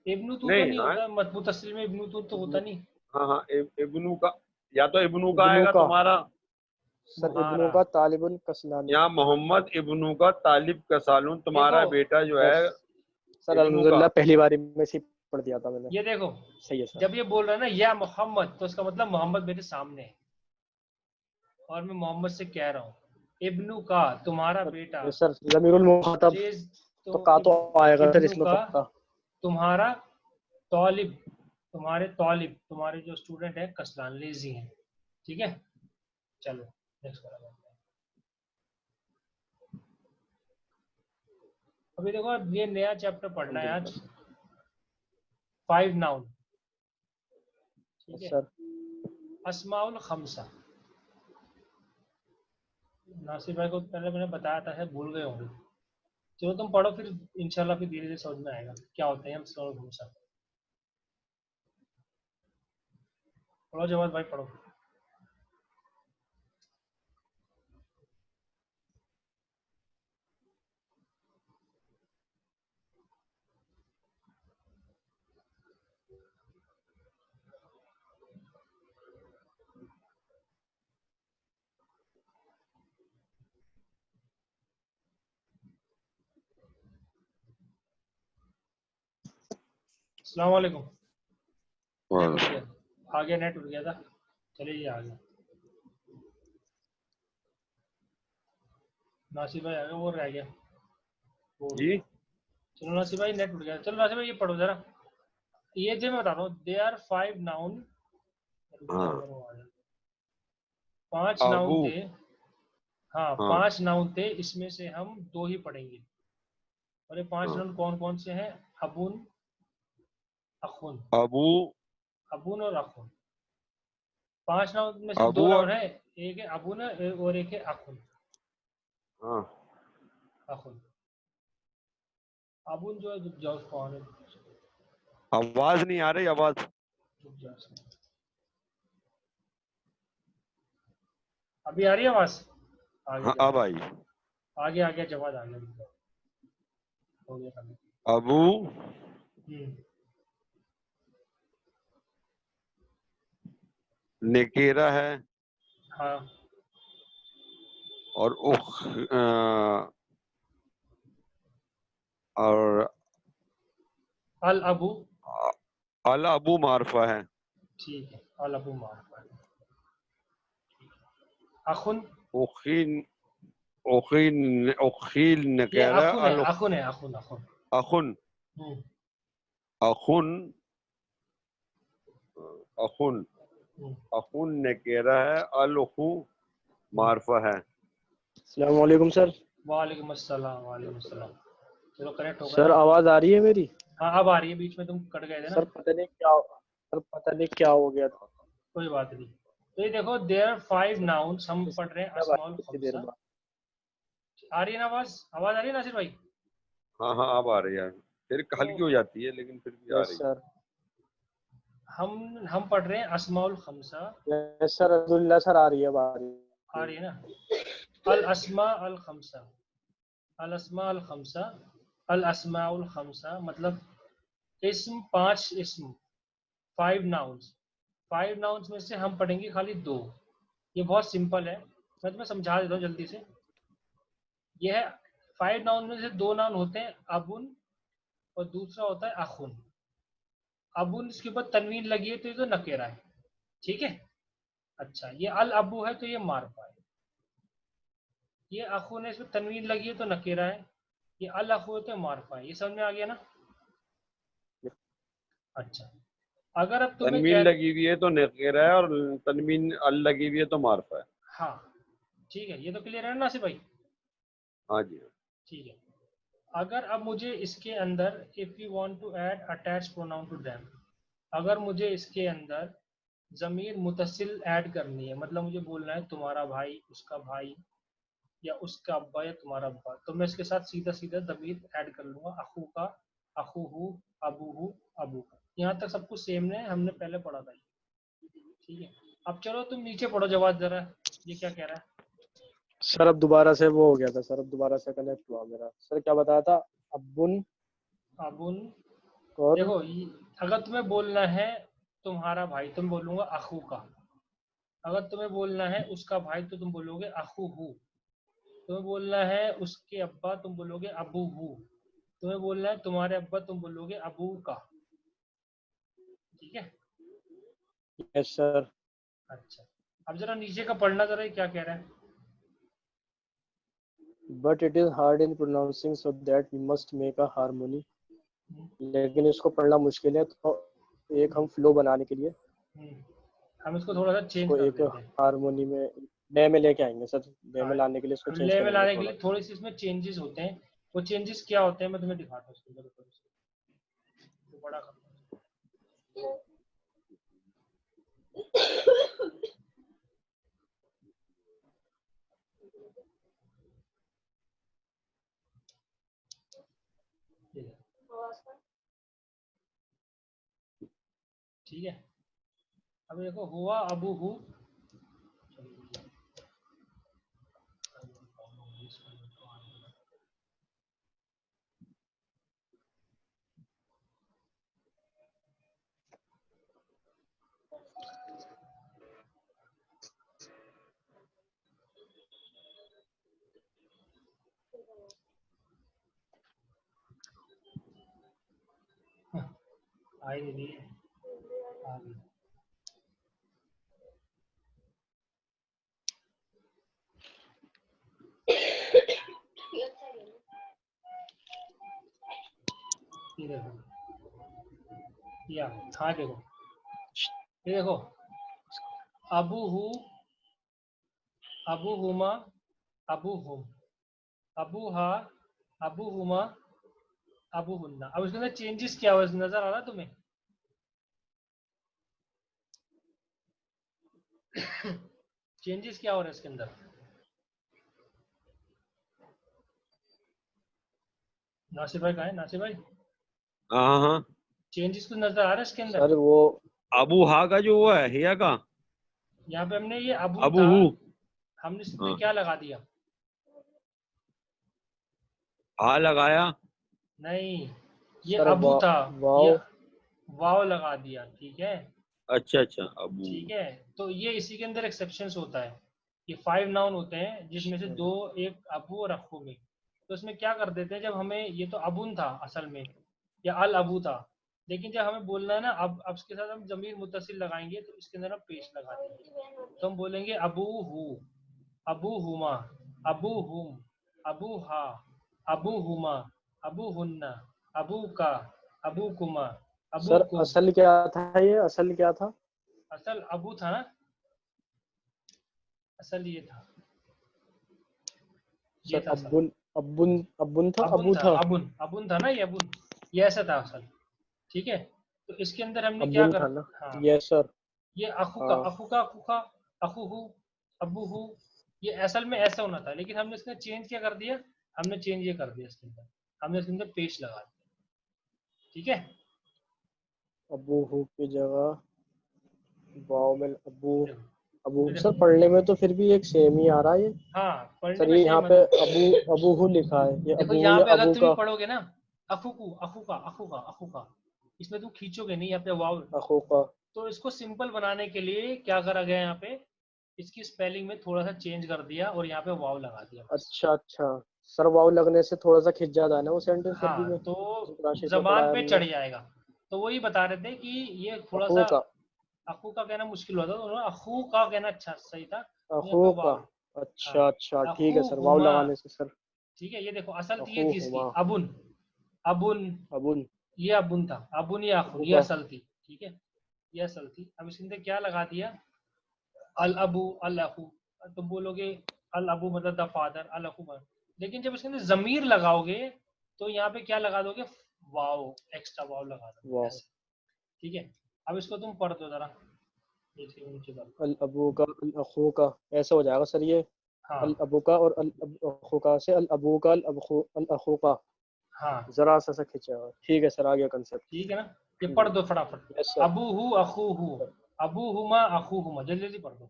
Speaker 1: इब्नु तू तो
Speaker 3: नहीं
Speaker 1: नहीं
Speaker 3: हाँ।
Speaker 1: होता, मुतसिल में इब्नु तू तो होता नहीं।
Speaker 3: हाँ हाँ, इब्नु का। या तो इब्नु का
Speaker 2: इब्नु
Speaker 3: आएगा
Speaker 2: का।
Speaker 3: तुम्हारा।
Speaker 2: सर इब्नु
Speaker 1: तुम्हारा।
Speaker 2: का तालिबुन कसलानु।
Speaker 3: या मोहम्मद इब्नु का तालिब कसालून तुम्हारा
Speaker 1: देखो
Speaker 3: बेटा जो है।
Speaker 2: यस सर,
Speaker 3: इब्नु का।
Speaker 2: अल्हम्दुलिल्लाह पहली बारी में से पढ़ दिया था मैंने।
Speaker 1: ये देखो,
Speaker 2: सही है सर।
Speaker 1: जब ये बोल रहा है ना या मोहम्मद, तो उसका मतलब मोहम्मद मेरे सामने है और मैं मोहम्मद से कह रहा हूँ इब्नु का तुम्हारा बेटा।
Speaker 2: यस सर, ज़मीरुल मुखातब
Speaker 1: रेज
Speaker 2: तो का तो आएगा सर
Speaker 1: इब्नु
Speaker 2: इसमें
Speaker 1: का
Speaker 2: पक्का।
Speaker 1: तुम्हारा तालिब, तुम्हारे तालिब, तुम्हारे जो स्टूडेंट है कसलान लेजी हैं। ठीक है, चलो नेक्स्ट वाला। अभी देखो, अब ये नया चैप्टर पढ़ना है आज, 5 नाउन। ठीक
Speaker 2: यस
Speaker 1: है,
Speaker 2: सर।
Speaker 1: अस्माउल खमसा। नासिर भाई को पहले मैंने बताया था, है भूल गए होंगे। चलो तुम पढ़ो, फिर इंशाल्लाह फिर धीरे धीरे समझ में आएगा क्या होता है अस्माउल खमसा। पढ़ो जवाब भाई, पढ़ो। अस्सलाम वालेकुम। नेट उड़ गया, आ गया, नेट उड़ गया था। चलिए ये आ गया। नासिर भाई आ गया, वो रह गया वो उड़
Speaker 3: जी।
Speaker 1: गया। चलो नासिर भाई नेट उड़ गया। चलो नासिर भाई ये पढ़ो जरा। ये जो मैं बता रहा हूँ, दे आर 5 नाउन।
Speaker 3: हाँ।
Speaker 1: 5 नाउन
Speaker 3: अबू।
Speaker 1: थे। हाँ
Speaker 3: हाँ
Speaker 1: 5 नाउन थे, इसमें से हम 2 ही पढ़ेंगे। और ये 5
Speaker 3: हाँ।
Speaker 1: नाउन कौन कौन से हैं? अबुन, अखुन।
Speaker 3: अबू।
Speaker 1: अबुन और अखुन। 5 नाउन में से 2
Speaker 3: अबू
Speaker 1: नाउन
Speaker 3: और।
Speaker 1: है। एक है अबुन और एक है अखुन।
Speaker 3: हाँ।
Speaker 1: अखुन। अबुन जो है, रुक जाओ उसको आने दो।
Speaker 3: आवाज नहीं आ रही, आवाज।
Speaker 1: रुक जाओ उसको। अभी आ रही है आवाज? आ गया
Speaker 3: हाँ अब
Speaker 1: जवाब।
Speaker 3: आई।
Speaker 1: आ गया, आ गया जवाब, आ गया। रुक जाओ। हो गया काम।
Speaker 3: अबू नेकेरा है।
Speaker 1: हाँ।
Speaker 3: और और
Speaker 1: अल अबू।
Speaker 3: अल अबू मारफा है।
Speaker 1: ठीक है, अल अबू मारूफ है। अखुन।
Speaker 3: उखीन। उखीन। उखील
Speaker 1: ये
Speaker 3: नेकेरा
Speaker 1: अखुन है,
Speaker 3: अल।
Speaker 1: अखुन है, अखुन अखुन।
Speaker 3: अखुन।
Speaker 1: हम्म,
Speaker 3: अखुन। अखुन।
Speaker 1: हम्म,
Speaker 3: अखुन नेकेरा है, अल उखू मारफा है।
Speaker 2: अस्सलाम वालेकुम सर।
Speaker 1: वालेकुम अस्सलाम, वालेकुम अस्सलाम। चलो कनेक्ट हो गया
Speaker 2: सर
Speaker 1: ना।
Speaker 2: आवाज आ रही है मेरी?
Speaker 1: हाँ अब आ रही है, बीच में तुम कट गए थे ना।
Speaker 2: सर पता नहीं क्या हो गया था।
Speaker 1: कोई बात नहीं। तो ये देखो, देयर आर 5
Speaker 2: सर
Speaker 1: नाउन्स, हम पढ़ रहे हैं
Speaker 2: जब आई
Speaker 1: अस्माउल
Speaker 2: कितनी देर
Speaker 1: खमसा।
Speaker 2: बाद।
Speaker 1: आ रही है ना आवाज? आवाज आ रही है नासिर भाई?
Speaker 3: हाँ हाँ अब आ रही है। फिर
Speaker 1: तो
Speaker 3: हल्की हो जाती है लेकिन फिर भी आ
Speaker 2: यस
Speaker 3: रही है।
Speaker 2: सर।
Speaker 1: हम पढ़ रहे हैं अस्माउल खमसा।
Speaker 2: यस सर, अल्हम्दुलिल्लाह सर आ रही है, अब आ रही
Speaker 1: आ
Speaker 2: है।
Speaker 1: रही है ना? अल अस्मा अल खमसा। अल अस्माउल खमसा, अल अस्माउल खमसा मतलब इस्म, 5 इस्म, 5 नाउन्स। 5 नाउन्स में से हम पढ़ेंगे खाली 2। ये बहुत सिंपल है, मैं तुम्हें समझा देता हूँ जल्दी से। ये है 5 नाउन में से 2 नाउन होते हैं अबुन और दूसरा होता है अखुन। अबुन इसके ऊपर तनवीन लगी है तो ये तो नकेरा है, ठीक है। अच्छा, ये अल अबू है तो ये मारफा है। ये अखुन है, इसमें तनवीन लगी है तो नकेरा है। ये अल अखु है तो मारफा है। ये समझ में आ गया ना? अच्छा, अगर अब तुम्हें
Speaker 3: तनवीन
Speaker 1: कह,
Speaker 3: लगी हुई है तो नकीरा है और तनवीन अल लगी हुई है तो मारफा है।
Speaker 1: हाँ ठीक है, ये तो क्लियर है ना नासिर भाई?
Speaker 3: हाँ जी।
Speaker 1: ठीक है। अगर अब मुझे इसके अंदर if you want to add attach pronoun to them, अगर मुझे इसके अंदर ज़मीर मुतसिल ऐड करनी है, मतलब मुझे बोलना है तुम्हारा भाई, उसका भाई, या उसका अब्बा या तुम्हारा अब्बा, तो मैं इसके साथ सीधा सीधा ज़मीर ऐड कर लूंगा। अखू का, अखूहू, अबूहू, अबू का। यहाँ तक सब कुछ सेम है, हमने पहले पढ़ा था। ठीक है, अब चलो तुम नीचे पढ़ो जवाब जरा, ये क्या कह रहा है।
Speaker 2: सर अब दोबारा से वो हो गया था सर, अब दोबारा से कनेक्ट हुआ मेरा। सर क्या बताया था? अबुन
Speaker 1: अबुन,
Speaker 2: और
Speaker 1: देखो अगर तुम्हें बोलना है तुम्हारा भाई, तुम बोलूंगा अखू का। अगर तुम्हें बोलना है उसका भाई तो तुम बोलोगे अखू हु। तुम्हें बोलना है उसके अब्बा, तुम बोलोगे अबू हु। तुम्हें बोलना है तुम्हारे अब्बा, तुम बोलोगे अबू का। ठीक है।
Speaker 2: Yes sir.
Speaker 1: अच्छा, अब जरा नीचे का पढ़ना जरा, ये क्या कह रहा है।
Speaker 2: But it is hard in pronouncing so that we must make a harmony.
Speaker 1: Hmm,
Speaker 2: लेकिन इसको पढ़ना मुश्किल है, तो एक हम फ्लो बनाने के लिए
Speaker 1: हम्म, हम इसको थोड़ा सा चेंज
Speaker 2: इसको
Speaker 1: कर
Speaker 2: एक
Speaker 1: देते हैं।
Speaker 2: हार्मोनी में डे में लेके आएंगे सर। डे
Speaker 1: हाँ,
Speaker 2: में लाने के लिए इसको चेंज
Speaker 1: लेवल
Speaker 2: करेंगे
Speaker 1: आने के
Speaker 2: थोड़ा।
Speaker 1: लिए थोड़ी सी इसमें चेंजेस होते हैं। वो चेंजेस क्या होते हैं मैं तुम्हें दिखाता हूँ इसके अंदर। तो बड़ा करता हूँ। ये देखो। ठीक है, अब देखो हुआ अबू हु। आई नहीं है, आ गई। ये देखो, या हाँ देखो, ये देखो अबू हु, अबू हुमा, अबू हुम, अबू हा, अबू हुमा, अबू हुन्ना। अब इसके अंदर चेंजेस क्या हुआ नजर आ रहा है तुम्हें? चेंजेस क्या हो रहा है इसके अंदर? नासिर भाई कहाँ है? नासिर भाई,
Speaker 3: हाँ हाँ।
Speaker 1: चेंजेस कुछ नजर आ रहा है इसके अंदर?
Speaker 2: सर वो
Speaker 3: अबू हा का जो हुआ है हिया का।
Speaker 1: यहाँ पे हमने ये अबू
Speaker 3: अबू
Speaker 1: था,
Speaker 3: हु।
Speaker 1: हमने इसके अंदर
Speaker 3: हाँ,
Speaker 1: क्या लगा दिया?
Speaker 3: हा लगाया।
Speaker 1: नहीं, ये
Speaker 2: सर
Speaker 1: अबू था, ये
Speaker 2: वाव।
Speaker 1: वाव लगा दिया। ठीक है,
Speaker 3: अच्छा अच्छा अबू।
Speaker 1: ठीक है। तो ये इसी के अंदर एक्सेप्शंस होता है। ये 5 नाउन होते हैं जिसमें से 2, एक अबू और अखू में। तो इसमें क्या कर देते हैं, जब हमें, ये तो अबुन था असल में, या अल अबू था, लेकिन जब हमें बोलना है ना, अब इसके साथ हम जमीर मुत्तसिल लगाएंगे तो इसके अंदर हम पेश लगा देंगे। तो हम बोलेंगे अबू हु, अबू हुमा, अबू हुम, अबू हा, अबू हुमा, अबू हुन्ना, अबू का, अबू कुमा, अबू
Speaker 2: सर
Speaker 1: कुम।
Speaker 2: असल क्या था? ये असल क्या था?
Speaker 1: असल अबू था ना, असल ये था, ये
Speaker 2: सर
Speaker 1: था असल।
Speaker 2: अब्बुन, अब्बुन, अब्बुन था,
Speaker 1: अबुन
Speaker 2: अबू
Speaker 1: था,
Speaker 2: था।
Speaker 1: अबुन अबुन था ना, ये अबुन, ये ऐसा था असल। ठीक है, तो इसके अंदर हमने क्या
Speaker 2: अब्बुन
Speaker 1: कर,
Speaker 2: था ना?
Speaker 1: हाँ,
Speaker 2: यस सर।
Speaker 1: ये अखू का,
Speaker 2: हाँ।
Speaker 1: अखू का, अखू का, अखू हु, अबू हु, ये असल में ऐसा होना था, लेकिन हमने इसमें चेंज क्या कर दिया? हमने चेंज ये कर दिया इसके अंदर, हमने इसके अंदर पेश लगा दिया। ठीक है,
Speaker 2: अबू हु की जगह वाव में अबू।
Speaker 1: देखो
Speaker 2: अबू
Speaker 1: ये
Speaker 2: सर
Speaker 1: देखो,
Speaker 2: पढ़ने में तो फिर भी एक सेम ही आ रहा है ये।
Speaker 1: हाँ पढ़ने
Speaker 2: सर
Speaker 1: में
Speaker 2: ये यहाँ
Speaker 1: सेम है
Speaker 2: पे
Speaker 1: तो।
Speaker 2: अबूहू लिखा है, ये
Speaker 1: देखो
Speaker 2: अबूहू
Speaker 1: यहाँ
Speaker 2: या
Speaker 1: पे अगर
Speaker 2: अबू
Speaker 1: तुम ये
Speaker 2: का?
Speaker 1: पढ़ोगे ना, अफूकू अफूका अफूका अफूका, इसमें तुम खींचोगे नहीं यहाँ पे वाव।
Speaker 2: अखू का।
Speaker 1: तो इसको सिंपल बनाने के लिए क्या करा गया यहाँ पे, इसकी स्पेलिंग में थोड़ा सा चेंज कर दिया और यहाँ पे वाव लगा दिया बस।
Speaker 2: अच्छा अच्छा। सर वाव लगने से थोड़ा सा खिंच जाता है ना वो सेंटेंस फिर भी
Speaker 1: हाँ
Speaker 2: में,
Speaker 1: तो
Speaker 2: जो क्लासेस में
Speaker 1: जबान
Speaker 2: पढ़ाया
Speaker 1: पे
Speaker 2: हमने।
Speaker 1: चढ़ जाएगा। तो वही बता रहे थे कि ये थोड़ा
Speaker 2: अखू
Speaker 1: सा
Speaker 2: का।
Speaker 1: अखू का कहना मुश्किल होता, तो उन्होंने अखू का कहना अच्छा सही था, तो यहाँ
Speaker 2: अखू
Speaker 1: पे
Speaker 2: का।
Speaker 1: वाव। हाँ
Speaker 2: अच्छा अच्छा ठीक है
Speaker 1: अखू
Speaker 2: सर, वाव
Speaker 1: हुमा,
Speaker 2: लगाने से सर।
Speaker 1: ठीक है। ये देखो असल थी ये
Speaker 2: अखू
Speaker 1: थी इसकी
Speaker 2: हुमा।
Speaker 1: अबुन, अबुन,
Speaker 2: अबुन।
Speaker 1: ये अबुन था, अबुन या अखुन,
Speaker 2: अबू
Speaker 1: ये
Speaker 2: का।
Speaker 1: असल थी, ठीक है। ये असल थी। अब इसके अंदर क्या लगा दिया, अल अबू अल अखू। तुम बोलोगे अल अबू मतलब द फादर, अल अखू मतलब, लेकिन जब इसके अंदर जमीर लगाओगे तो यहाँ पे क्या लगा दोगे, वाव, एक्स्ट्रा वाव लगा दोगे
Speaker 2: वाव।
Speaker 1: ऐसे, ठीक है। अब इसको तुम पढ़ दो जरा, नीचे नीचे कर।
Speaker 2: अल अबू का अल अखू का, ऐसा हो जाएगा सर ये। अल
Speaker 1: हाँ
Speaker 2: अबू का और अल अखू का से अल अबू का अल अखू का,
Speaker 1: हाँ
Speaker 2: जरा सा खींचा। ठीक है सर, आ गया कंसेप्ट।
Speaker 1: ठीक है ना। ये पढ़ दो फटाफट,
Speaker 2: यस सर।
Speaker 1: अबू हु अखू हु, अबू हुमा अखू हुमा, जल्दी जल्दी पढ़ दो।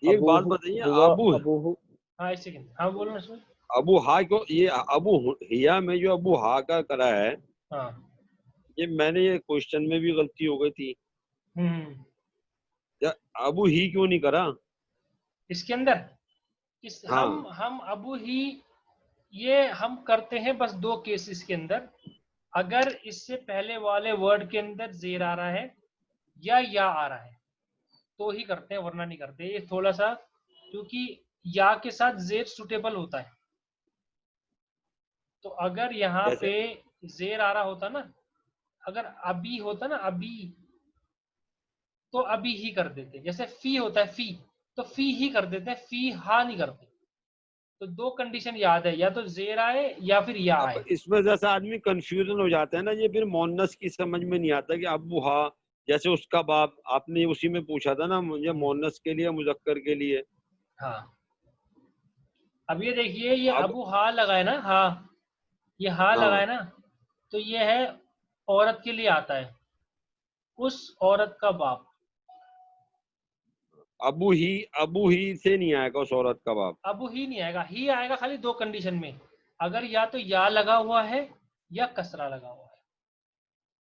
Speaker 3: एक
Speaker 2: अबू
Speaker 3: बात बताइए,
Speaker 2: हुआ
Speaker 3: अबू
Speaker 2: अबू।
Speaker 1: हाँ एक सेकंड, हाँ बोलो ना इसमें।
Speaker 3: अबू हा को, ये अबू हिया में जो अबू हा का करा है,
Speaker 1: हाँ
Speaker 3: ये मैंने ये क्वेश्चन में भी गलती हो गई थी।
Speaker 1: हम्म,
Speaker 3: या अबू ही क्यों नहीं करा?
Speaker 1: इसके अंदर इस
Speaker 3: हाँ
Speaker 1: हम अबू ही, ये हम करते हैं बस दो केसेस के अंदर, अगर इससे पहले वाले वर्ड के अंदर जेर आ रहा है या आ रहा है तो ही करते हैं, वरना नहीं करते। ये थोड़ा सा, क्योंकि या के साथ जेर सुटेबल होता है, तो अगर यहाँ
Speaker 3: जैसे
Speaker 1: पे जेर आ रहा होता ना, अगर अभी होता ना अभी, तो अभी ही कर देते। जैसे फी होता है फी, तो फी ही कर देते हैं, फी हा नहीं करते। तो दो कंडीशन याद है, या तो जेर आए या फिर या
Speaker 3: अब
Speaker 1: आए।
Speaker 3: इसमें जैसा आदमी कंफ्यूजन हो जाता है ना, ये फिर मोनस की समझ में नहीं आता कि अबू हा, जैसे उसका बाप, आपने उसी में पूछा था ना मुझे,
Speaker 1: हम्म,
Speaker 3: मोनस के लिए मुजक्कर के लिए।
Speaker 1: हाँ अब ये देखिए, ये
Speaker 3: अब
Speaker 1: अबू हा लगाए ना, हा, ये हा लगाए
Speaker 3: हाँ,
Speaker 1: ना, तो ये है औरत के लिए आता है, उस औरत का बाप।
Speaker 3: अबू ही से नहीं आएगा उस औरत का बाप।
Speaker 1: अबू ही नहीं आएगा, ही आएगा खाली दो कंडीशन में, अगर या तो या लगा हुआ है या कसरा लगा हुआ है।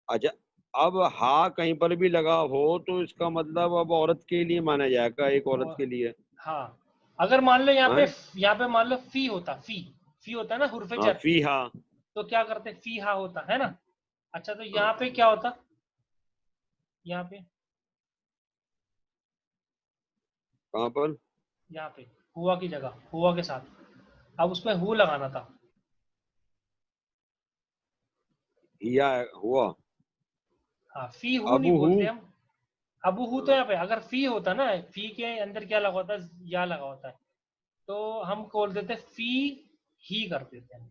Speaker 3: अच्छा, अब हा कहीं पर भी लगा हो तो इसका मतलब अब औरत के लिए माना जाएगा, एक औरत
Speaker 1: और
Speaker 3: के लिए।
Speaker 1: हाँ, अगर मान लो
Speaker 3: हैं?
Speaker 1: यहाँ पे मान लो फी होता, फी होता है ना हुर्फे
Speaker 3: हाँ
Speaker 1: जर,
Speaker 3: फी हा।
Speaker 1: तो क्या करते, फी हा होता है ना। अच्छा तो
Speaker 3: हाँ,
Speaker 1: यहाँ पे क्या होता, यहाँ पे,
Speaker 3: कहाँ पर?
Speaker 1: यहाँ पे हुआ की जगह, हुआ के साथ अब उसमें हु लगाना था।
Speaker 3: हिया हुआ।
Speaker 1: हाँ फी हु नहीं
Speaker 3: अबू हु।
Speaker 1: बोलते हम, अबू हु तो
Speaker 3: हाँ,
Speaker 1: यहाँ पे अगर फी होता ना, फी के अंदर क्या लगा होता है, या लगा होता है, तो हम बोल देते फी ही कर देते हैं,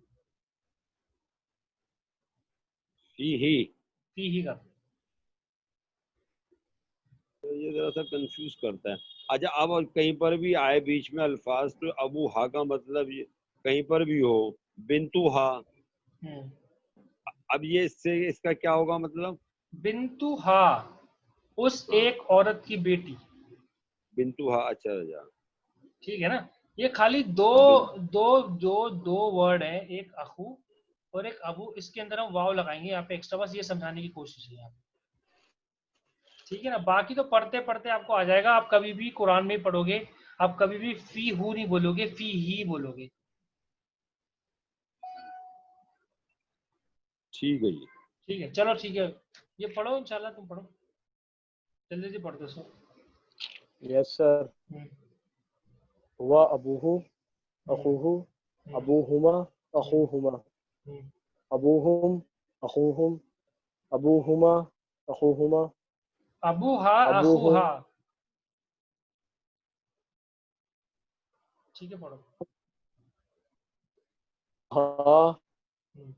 Speaker 3: फी ही।
Speaker 1: फी ही कर देते
Speaker 3: तो ये जरा सा कंफ्यूज करता है। अच्छा, अब कहीं पर भी आए बीच में अल्फाज तो अबू हा का मतलब ये कहीं पर भी हो, बिंतु हा,
Speaker 1: हैं।
Speaker 3: अब ये इससे इसका क्या होगा मतलब?
Speaker 1: बिंतु हा, उस
Speaker 3: हाँ,
Speaker 1: एक औरत की बेटी,
Speaker 3: बिंतु हा, अच्छा अच्छा।
Speaker 1: ठीक है ना। ये खाली दो,
Speaker 3: हाँ, बिन
Speaker 1: दो वर्ड है, एक अखू और एक अबू, इसके अंदर हम वाव लगाएंगे यहाँ पे एक्स्ट्रा, बस ये समझाने की कोशिश है यहाँ पे, ठीक है ना। बाकी तो पढ़ते पढ़ते आपको आ जाएगा, आप कभी भी कुरान में पढ़ोगे, आप कभी भी फी हु नहीं बोलोगे, फी ही बोलोगे।
Speaker 3: ठीक है जी।
Speaker 1: ठीक है चलो ठीक है, ये पढ़ो इंशाल्लाह, तुम पढ़ो जल्दी से पढ़ दो सो।
Speaker 2: Yes sir.
Speaker 1: हम्म,
Speaker 2: हुआ अबूहू
Speaker 1: हम्म,
Speaker 2: अखूहू
Speaker 1: हम्म,
Speaker 2: अबूहुमा
Speaker 1: हम्म,
Speaker 2: अखूहुमा
Speaker 1: हम्म।
Speaker 2: अबूहुम अखूहुम अबूहुमा अखूहुमा
Speaker 1: अबू हा अखू
Speaker 2: अबूहुम।
Speaker 1: हा, ठीक है पढ़ो।
Speaker 2: हाँ।
Speaker 1: हम्म,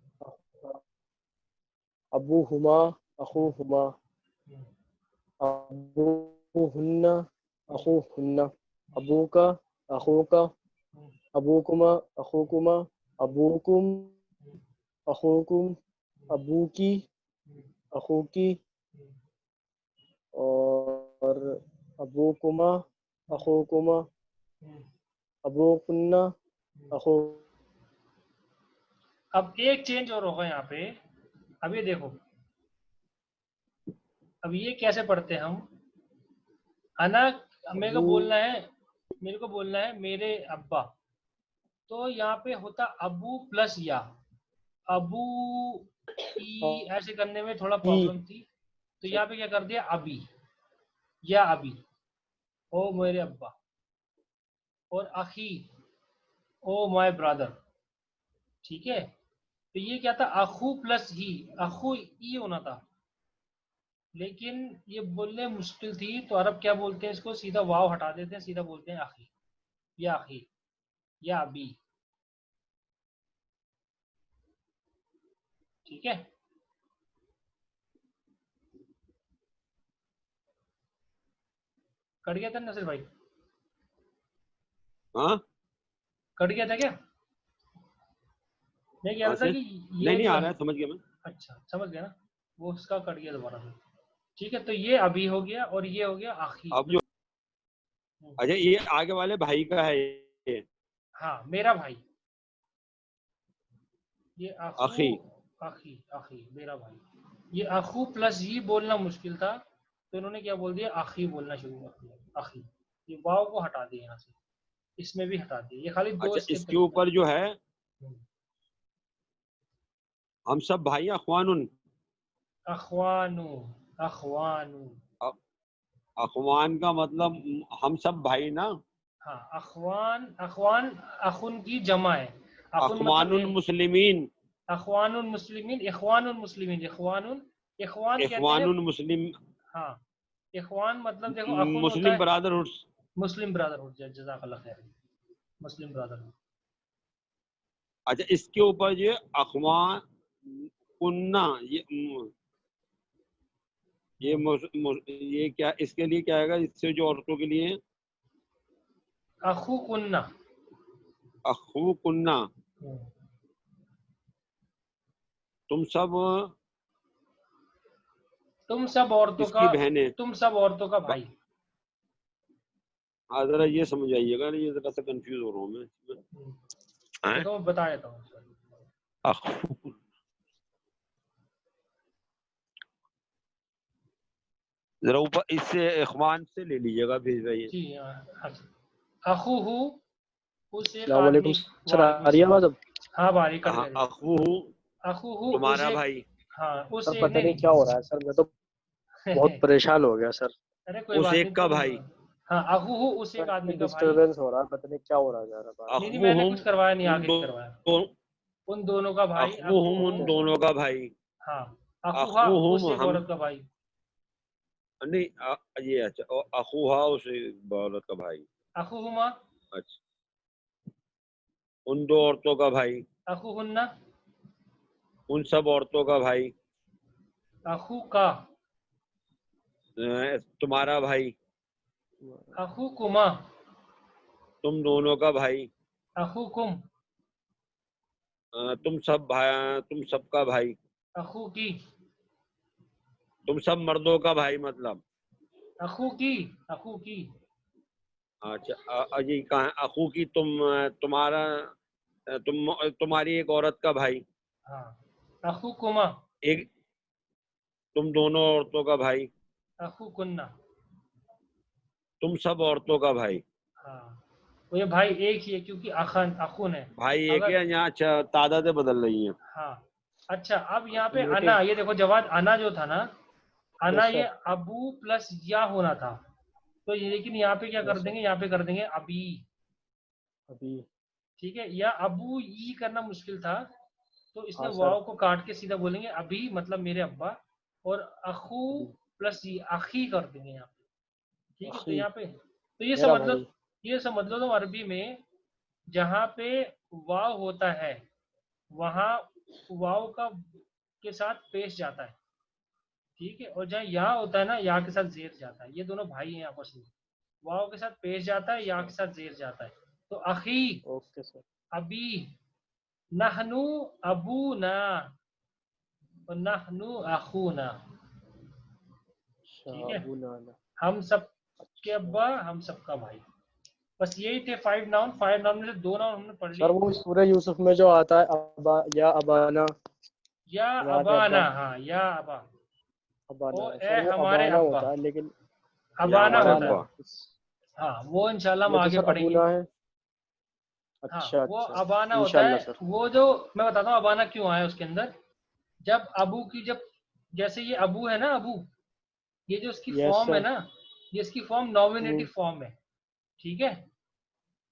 Speaker 2: अबूहुमा
Speaker 1: हम्म,
Speaker 2: अखूहुमा
Speaker 1: हम्म,
Speaker 2: अबूहुन्ना
Speaker 1: हम्म,
Speaker 2: अखूहुन्ना अबूका अखूका
Speaker 1: हम्म,
Speaker 2: अबूकुमा अखूकुमा अबूकुम
Speaker 1: हम्म,
Speaker 2: अखूकुम
Speaker 1: हम्म,
Speaker 2: अबूकी
Speaker 1: हम्म,
Speaker 2: अखूकी
Speaker 1: हम्म।
Speaker 2: और अबूकुमा, अखूकुमा, अबूकुन्ना, अखू।
Speaker 1: अब एक चेंज और होगा यहाँ पे। अब ये देखो, अब ये कैसे पढ़ते हैं हम। अना, मेरे को
Speaker 2: अबू,
Speaker 1: बोलना है, मेरे को बोलना है मेरे अब्बा, तो यहाँ पे होता अबू प्लस या, अबू ई, ऐसे करने में थोड़ा
Speaker 2: ई।
Speaker 1: प्रॉब्लम थी, तो यहाँ पे क्या कर दिया अबी, या अबी, ओ मेरे अब्बा, और अखी, ओ माय ब्रदर। ठीक है, तो ये क्या था, अखू प्लस ही, अखू ई होना था, लेकिन ये बोलने मुश्किल थी, तो अरब क्या बोलते हैं इसको, सीधा वाव हटा देते हैं, सीधा बोलते हैं अखी, या अखी, या अबी। ठीक है, कट गया था नसीर भाई,
Speaker 3: हाँ
Speaker 1: कट गया था क्या। मैं कह रहा था
Speaker 3: वैसे
Speaker 1: कि
Speaker 3: नहीं
Speaker 1: ये
Speaker 3: नहीं
Speaker 1: जो
Speaker 3: आ
Speaker 1: है,
Speaker 3: रहा है, समझ गया मैं।
Speaker 1: अच्छा समझ गया ना, वो उसका कट गया दोबारा से। ठीक है, तो ये अभी हो गया, और ये हो गया आखी।
Speaker 3: अब जो, अच्छा ये आगे वाले भाई का है ये,
Speaker 1: हाँ मेरा भाई, ये अखू,
Speaker 3: अखी।
Speaker 1: आखी, आखी मेरा भाई, ये अखू प्लस ही बोलना मुश्किल था, तो इन्होंने क्या बोल दिया, आखी बोलना शुरू कर दिया, आखी। ये वाव को हटा दिया यहाँ से, इसमें भी हटा दिया, ये खाली दो
Speaker 3: अच्छा
Speaker 1: इसके
Speaker 3: इसके
Speaker 1: तरीका
Speaker 3: ऊपर जो है,
Speaker 1: है।
Speaker 3: हम सब भाई अखवानुन,
Speaker 1: अखवानु, अखवानु,
Speaker 3: अ- अखवान का मतलब हम सब भाई ना।
Speaker 1: हाँ अखवान, अखवान अखुन की जमा है, अखुन मतलब
Speaker 3: अखवानुन मुस्लिमीन,
Speaker 1: अखवानुल मुस्लिमीन, इखवानुल मुस्लिमीन, इखवानुल, इखवान कहते हैं।
Speaker 3: इखवानुन मुस्लिम,
Speaker 1: हाँ, इखवान मतलब देखो अखुन होता
Speaker 3: मुस्लिम
Speaker 1: है,
Speaker 3: ब्रदरहुड।
Speaker 1: मुस्लिम ब्रदरहुड, जज़ाकल्लाह खैर, मुस्लिम ब्रदरहुड।
Speaker 3: अच्छा इसके ऊपर जो अखवान कुन्ना, ये ये क्या, इसके लिए क्या आएगा, इससे जो औरतों के लिए
Speaker 1: अखु कुन्ना,
Speaker 3: अखू कुन्ना, तुम सब
Speaker 1: तुम सब औरतों का,
Speaker 3: इसकी बहनें।
Speaker 1: तुम सब औरतों का भाई।
Speaker 3: हाँ जरा ये समझ आइएगा, ये जरा सा कंफ्यूज हो रहा हूँ मैं इसमें। हैं?
Speaker 1: देखो मैं बता देता हूँ,
Speaker 3: अखू, जरा ऊपर इससे इखवान से ले लीजिएगा फिर भाई।
Speaker 1: जी अखु हु, उस एक
Speaker 2: अस्सलाम
Speaker 1: आदमी,
Speaker 2: वालेकुम सर,
Speaker 1: वालेकुम
Speaker 2: आ रही है
Speaker 1: सलाम।
Speaker 2: आवाज अब?
Speaker 1: हाँ बारी कट
Speaker 3: हाँ
Speaker 1: गया,
Speaker 3: अखू
Speaker 1: अखु हु उस
Speaker 3: तुम्हारा
Speaker 1: एक,
Speaker 3: भाई,
Speaker 1: हाँ उस
Speaker 2: सर
Speaker 1: एक,
Speaker 2: पता
Speaker 1: नहीं
Speaker 2: नहीं क्या हो रहा है सर, मैं तो बहुत
Speaker 1: नहीं
Speaker 2: परेशान हो गया सर।
Speaker 1: अरे कोई
Speaker 3: उस
Speaker 1: बात नहीं,
Speaker 3: एक का
Speaker 1: तुम,
Speaker 3: भाई,
Speaker 1: हाँ अखु हु उस एक
Speaker 2: सर
Speaker 1: आदमी का भाई।
Speaker 2: डिस्टरबेंस हो रहा है, पता नहीं क्या हो रहा है, जा रहा बार बार।
Speaker 1: नहीं मैंने
Speaker 3: अखूहुम
Speaker 1: कुछ करवाया नहीं,
Speaker 3: उन
Speaker 1: आगे
Speaker 3: दो,
Speaker 1: नहीं करवाया, उन दोनों का भाई अखु
Speaker 3: अखूहुम उन
Speaker 1: हु।
Speaker 2: Okay sir.
Speaker 3: दोनों का भाई,
Speaker 1: हाँ, अखुहा
Speaker 3: अखूहुम
Speaker 1: उस एक
Speaker 3: हम,
Speaker 1: औरत का भाई,
Speaker 3: नहीं ये अच्छा, अखूहा उस औरत का भाई।
Speaker 1: अखुहुमा,
Speaker 3: अच्छा उन दो औरतों का भाई,
Speaker 1: अखुहुन्ना,
Speaker 3: उन सब औरतों का भाई,
Speaker 1: अखु का,
Speaker 3: तुम्हारा भाई,
Speaker 1: अखुकुमा,
Speaker 3: तुम दोनों का भाई,
Speaker 1: अखुकुम,
Speaker 3: तुम सब भाई, तुम सबका भाई,
Speaker 1: अखु की,
Speaker 3: तुम सब मर्दों का भाई मतलब।
Speaker 1: अखु की, अखु की,
Speaker 3: अच्छा ये कहाँ है? अखू की तुम, तुम्हारा, तुम्हारी एक औरत का भाई,
Speaker 1: हाँ अखुकुमा,
Speaker 3: एक तुम दोनों औरतों का भाई,
Speaker 1: अखुकुन्ना,
Speaker 3: तुम सब औरतों का भाई।
Speaker 1: हाँ वो ये भाई एक ही है, क्योंकि अखन अखुन है।
Speaker 3: भाई एक
Speaker 1: अगर,
Speaker 3: है यहाँ, अच्छा तादादें बदल रही हैं।
Speaker 1: हाँ अच्छा, अब यहाँ पे अना,
Speaker 2: म्यूटेड।
Speaker 1: ये देखो जवाब अना जो था ना, अना
Speaker 2: यस
Speaker 1: ये
Speaker 2: सर,
Speaker 1: अबू प्लस या होना था, तो लेकिन यहाँ पे क्या कर
Speaker 2: यस सर।
Speaker 1: देंगे, यहाँ पे कर देंगे अबी।
Speaker 2: अभी।
Speaker 1: ठीक है, या अबू ई करना मुश्किल था, तो इसने
Speaker 2: हाँ सर।
Speaker 1: वाव को काट के सीधा बोलेंगे अभी, मतलब मेरे अब्बा, और अखू
Speaker 2: अभी।
Speaker 1: प्लस ई आखी कर देंगे यहाँ पे। ठीक है, तो
Speaker 2: अखी,
Speaker 1: यहाँ पे, तो ये
Speaker 2: मेरा
Speaker 1: समझ लो,
Speaker 2: भाई।
Speaker 1: ये समझ लो तुम अरबी में, जहाँ पे वाव होता है, वहाँ वाव का के साथ पेश जाता है। ठीक है, और जहाँ या होता है ना, या के साथ जेर जाता है, ये दोनों भाई हैं आपस में, वाव के साथ पेश जाता है, या के साथ जेर जाता है। तो अखी,
Speaker 2: ओके सर।
Speaker 1: अबी, नहनु, अबूना, नहनु अखूना।
Speaker 2: अच्छा,
Speaker 1: ठीक है,
Speaker 2: अबू नाना।
Speaker 1: हम सब उसके अब्बा, हम सबका भाई। बस यही थे 5 नाउन। 5 नाउन में से 2 नाउन हमने पढ़
Speaker 2: सर
Speaker 1: लिए।
Speaker 2: वो सूरह यूसुफ में जो आता है अबा या अबाना,
Speaker 1: या
Speaker 2: हमारे
Speaker 1: अबाना,
Speaker 2: अब्बा,
Speaker 1: हाँ या अबा,
Speaker 2: अबाना
Speaker 1: ओ
Speaker 2: है
Speaker 1: ए
Speaker 2: सर, वो
Speaker 1: हमारे
Speaker 2: अबाना
Speaker 1: अब्बा,
Speaker 2: होता है लेकिन
Speaker 3: या
Speaker 1: अबाना
Speaker 3: हमारे
Speaker 1: होता
Speaker 2: अबाना
Speaker 1: है।
Speaker 3: अब्बा।
Speaker 1: हाँ वो इंशाल्लाह हम
Speaker 2: ये तो
Speaker 1: आगे
Speaker 2: सर
Speaker 1: पढ़ेंगे।
Speaker 2: अबूना है।
Speaker 1: हाँ
Speaker 2: अच्छा
Speaker 1: वो
Speaker 2: अच्छा,
Speaker 1: अबाना होता
Speaker 2: इंशाल्लाह
Speaker 1: है।
Speaker 2: सर।
Speaker 1: वो जो मैं बताता हूँ अबाना क्यों आया उसके अंदर। जब अबू की, जब जैसे ये अबू है ना, अबू, ये जो इसकी
Speaker 2: यस
Speaker 1: फॉर्म है
Speaker 2: सर।
Speaker 1: ना, ये इसकी फॉर्म नॉमिनेटिव फॉर्म है, ठीक है।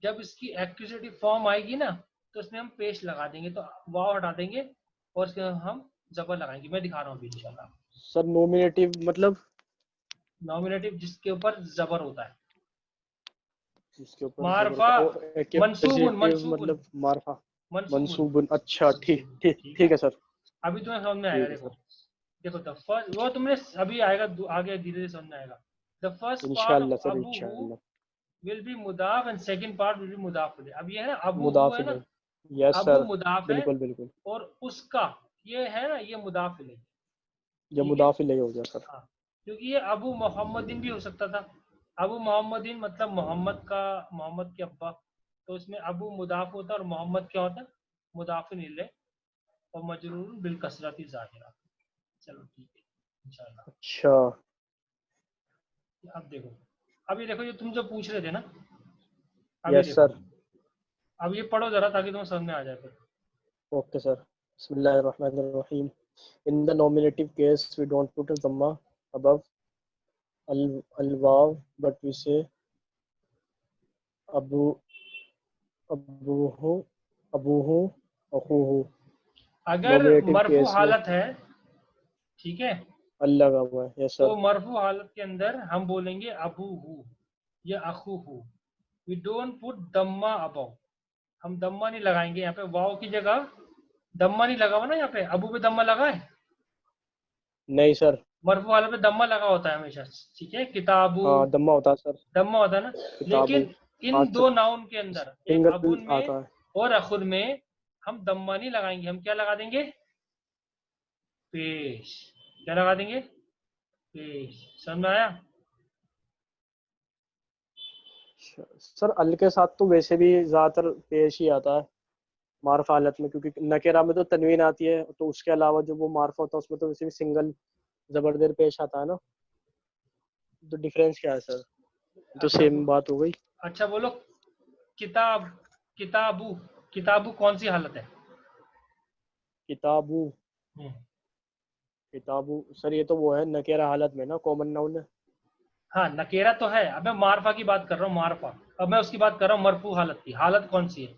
Speaker 1: जब इसकी एक्यूजेटिव फॉर्म आएगी ना, तो इसमें हम पेश लगा देंगे, तो वाव हटा देंगे और इसके हम जबर लगाएंगे। मैं दिखा रहा हूँ अभी इंशाल्लाह।
Speaker 2: सर नोमिनेटिव मतलब
Speaker 1: नॉमिनेटिव जिसके ऊपर जबर होता है।
Speaker 2: जिसके ऊपर जबर
Speaker 1: मारफा,
Speaker 2: का ओ, एक
Speaker 1: मंसूबुन,
Speaker 2: पॉजिटिव
Speaker 1: मंसूबुन,
Speaker 2: मतलब मारफा,
Speaker 1: मंसूबुन,
Speaker 2: मंसूबन। अच्छा ठीक ठीक
Speaker 1: ठीक है।
Speaker 2: ठीक है सर।
Speaker 1: अभी तुम्हें समझ में आएगा।
Speaker 2: ठीक है
Speaker 1: देखो,
Speaker 2: सर,
Speaker 1: देखो द फर्स्ट, वो तुमने अभी आएगा, आगे धीरे धीरे समझ में आएगा। द फर्स्ट पार्ट
Speaker 2: इंशाल्लाह
Speaker 1: ऑफ
Speaker 2: सर,
Speaker 1: अबू
Speaker 2: इंशाल्लाह।
Speaker 1: विल बी मुदाफ and second part will be मुदाफ इलैह। अब ये है ना अबू हु है
Speaker 2: मुदाफिल
Speaker 1: ना,
Speaker 2: है। यस
Speaker 1: अबू
Speaker 2: सर,
Speaker 1: मुदाफ है,
Speaker 2: बिल्कुल बिल्कुल।
Speaker 1: और उसका ये है ना, ये मुदाफ इलैह,
Speaker 2: ये
Speaker 1: ठीक है।
Speaker 2: मुदाफिल ही हो गया सर।
Speaker 1: हाँ, क्योंकि ये अबू मोहम्मदिन भी हो सकता था। अबू मोहम्मदिन मतलब मोहम्मद का, मोहम्मद के अब्बा। तो इसमें अबू मुदाफ होता है और मोहम्मद क्या होता है, मुदाफिन इलैह, और मजरूर बिल कसरती ज़ाहिरा। चलो ठीक है इंशाल्लाह।
Speaker 2: अच्छा।
Speaker 1: अब देखो, अब ये देखो, ये तुम जो पूछ रहे थे ना, अब ये
Speaker 2: यस
Speaker 1: देखो,
Speaker 2: सर।
Speaker 1: अब ये पढ़ो जरा ताकि तुम्हें समझ में आ जाए फिर।
Speaker 2: Okay sir. बिस्मिल्लाहिर्रहमानिर्रहीम। In the nominative case, we don't put a dhamma above al-waw, but we say abu, abuhu, abuhu, akhuhu.
Speaker 1: अगर
Speaker 2: Nominative
Speaker 1: मरफू
Speaker 2: case में
Speaker 1: हालत है, ठीक है,
Speaker 2: अल्लाह का हुआ है। यस
Speaker 1: तो
Speaker 2: सर।
Speaker 1: मरफू हालत के अंदर हम बोलेंगे अबू हु या अखू हु। वी डोंट पुट दम्मा अबव। हम दम्मा नहीं लगाएंगे यहाँ पे, वाव की जगह दम्मा नहीं लगा हुआ ना यहाँ पे। अबू पे दम्मा लगा है,
Speaker 2: नहीं सर।
Speaker 1: मरफू हालत पे दम्मा लगा होता है हमेशा, ठीक है। किताबू
Speaker 2: हाँ दम्मा होता है सर।
Speaker 1: दम्मा होता है ना।
Speaker 2: किताबु।
Speaker 1: लेकिन इन
Speaker 2: हाँ
Speaker 1: दो नाउन के अंदर, एक
Speaker 2: सिंगल
Speaker 1: अबुन में
Speaker 2: आता है।
Speaker 1: और अखुन में, हम दम्मा नहीं लगाएंगे। हम क्या लगा देंगे, पेश। क्या लगा देंगे, पेश। समझ में आया।
Speaker 2: सर अल के साथ तो वैसे भी ज्यादातर पेश ही आता है मार्फ हालत में, क्योंकि नकेरा में तो तनवीन आती है, तो उसके अलावा जो वो मार्फ होता है उसमें तो वैसे भी सिंगल जबरदेर पेश आता है ना। तो डिफरेंस क्या है सर? तो
Speaker 1: अच्छा
Speaker 2: सेम बात हो गई।
Speaker 1: अच्छा बोलो, किताब, किताबू, किताबू कौन सी हालत है।
Speaker 2: किताबु।
Speaker 1: हम्म,
Speaker 2: किताबु सर ये तो वो है नकेरा हालत में ना, कॉमन नाउन है।
Speaker 1: हाँ नकेरा तो है। अब मैं मारफा की बात कर रहा हूँ, मारफा। अब मैं उसकी बात कर रहा हूँ मरफू हालत की। हालत कौन सी है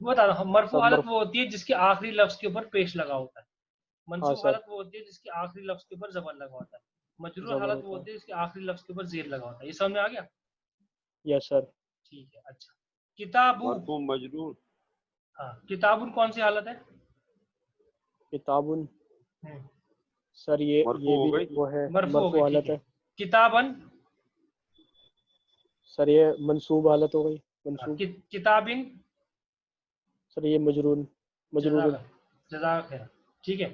Speaker 1: वो बता रहा हूँ। मरफू
Speaker 2: सब
Speaker 1: हालत
Speaker 2: मर्फ।
Speaker 1: वो होती है जिसके आखिरी लफ्ज के ऊपर पेश लगा होता है।
Speaker 2: हाँ
Speaker 1: मंसूब
Speaker 2: सर।
Speaker 1: हालत वो होती है जिसके आखिरी लफ्ज के ऊपर जबर लगा होता है। मजरूर
Speaker 2: जबर
Speaker 1: हालत वो
Speaker 2: होता है।
Speaker 1: होती है जिसके आखिरी लफ्ज के ऊपर जेर लगा होता है। ये समझ में आ गया।
Speaker 2: Yes sir.
Speaker 1: ठीक है। अच्छा, किताबू।
Speaker 3: मरफू मजरूर।
Speaker 1: हाँ, किताबुन कौन सी हालत है।
Speaker 2: किताबुन
Speaker 1: हम्म,
Speaker 2: सर
Speaker 3: मरफू
Speaker 2: ये
Speaker 3: हो
Speaker 2: भी
Speaker 3: गई।
Speaker 2: वो है,
Speaker 1: मरफू हो गई,
Speaker 2: मरफू
Speaker 1: ठीक
Speaker 2: हालत
Speaker 1: है।
Speaker 2: है।
Speaker 1: किताबन।
Speaker 2: सर ये मंसूब हालत हो गई,
Speaker 1: हाँ,
Speaker 2: मंसूब।
Speaker 1: किताबिन।
Speaker 2: सर ये मजरून,
Speaker 1: जजाक,
Speaker 2: मजरूरुन।
Speaker 1: जजाक है, ठीक है।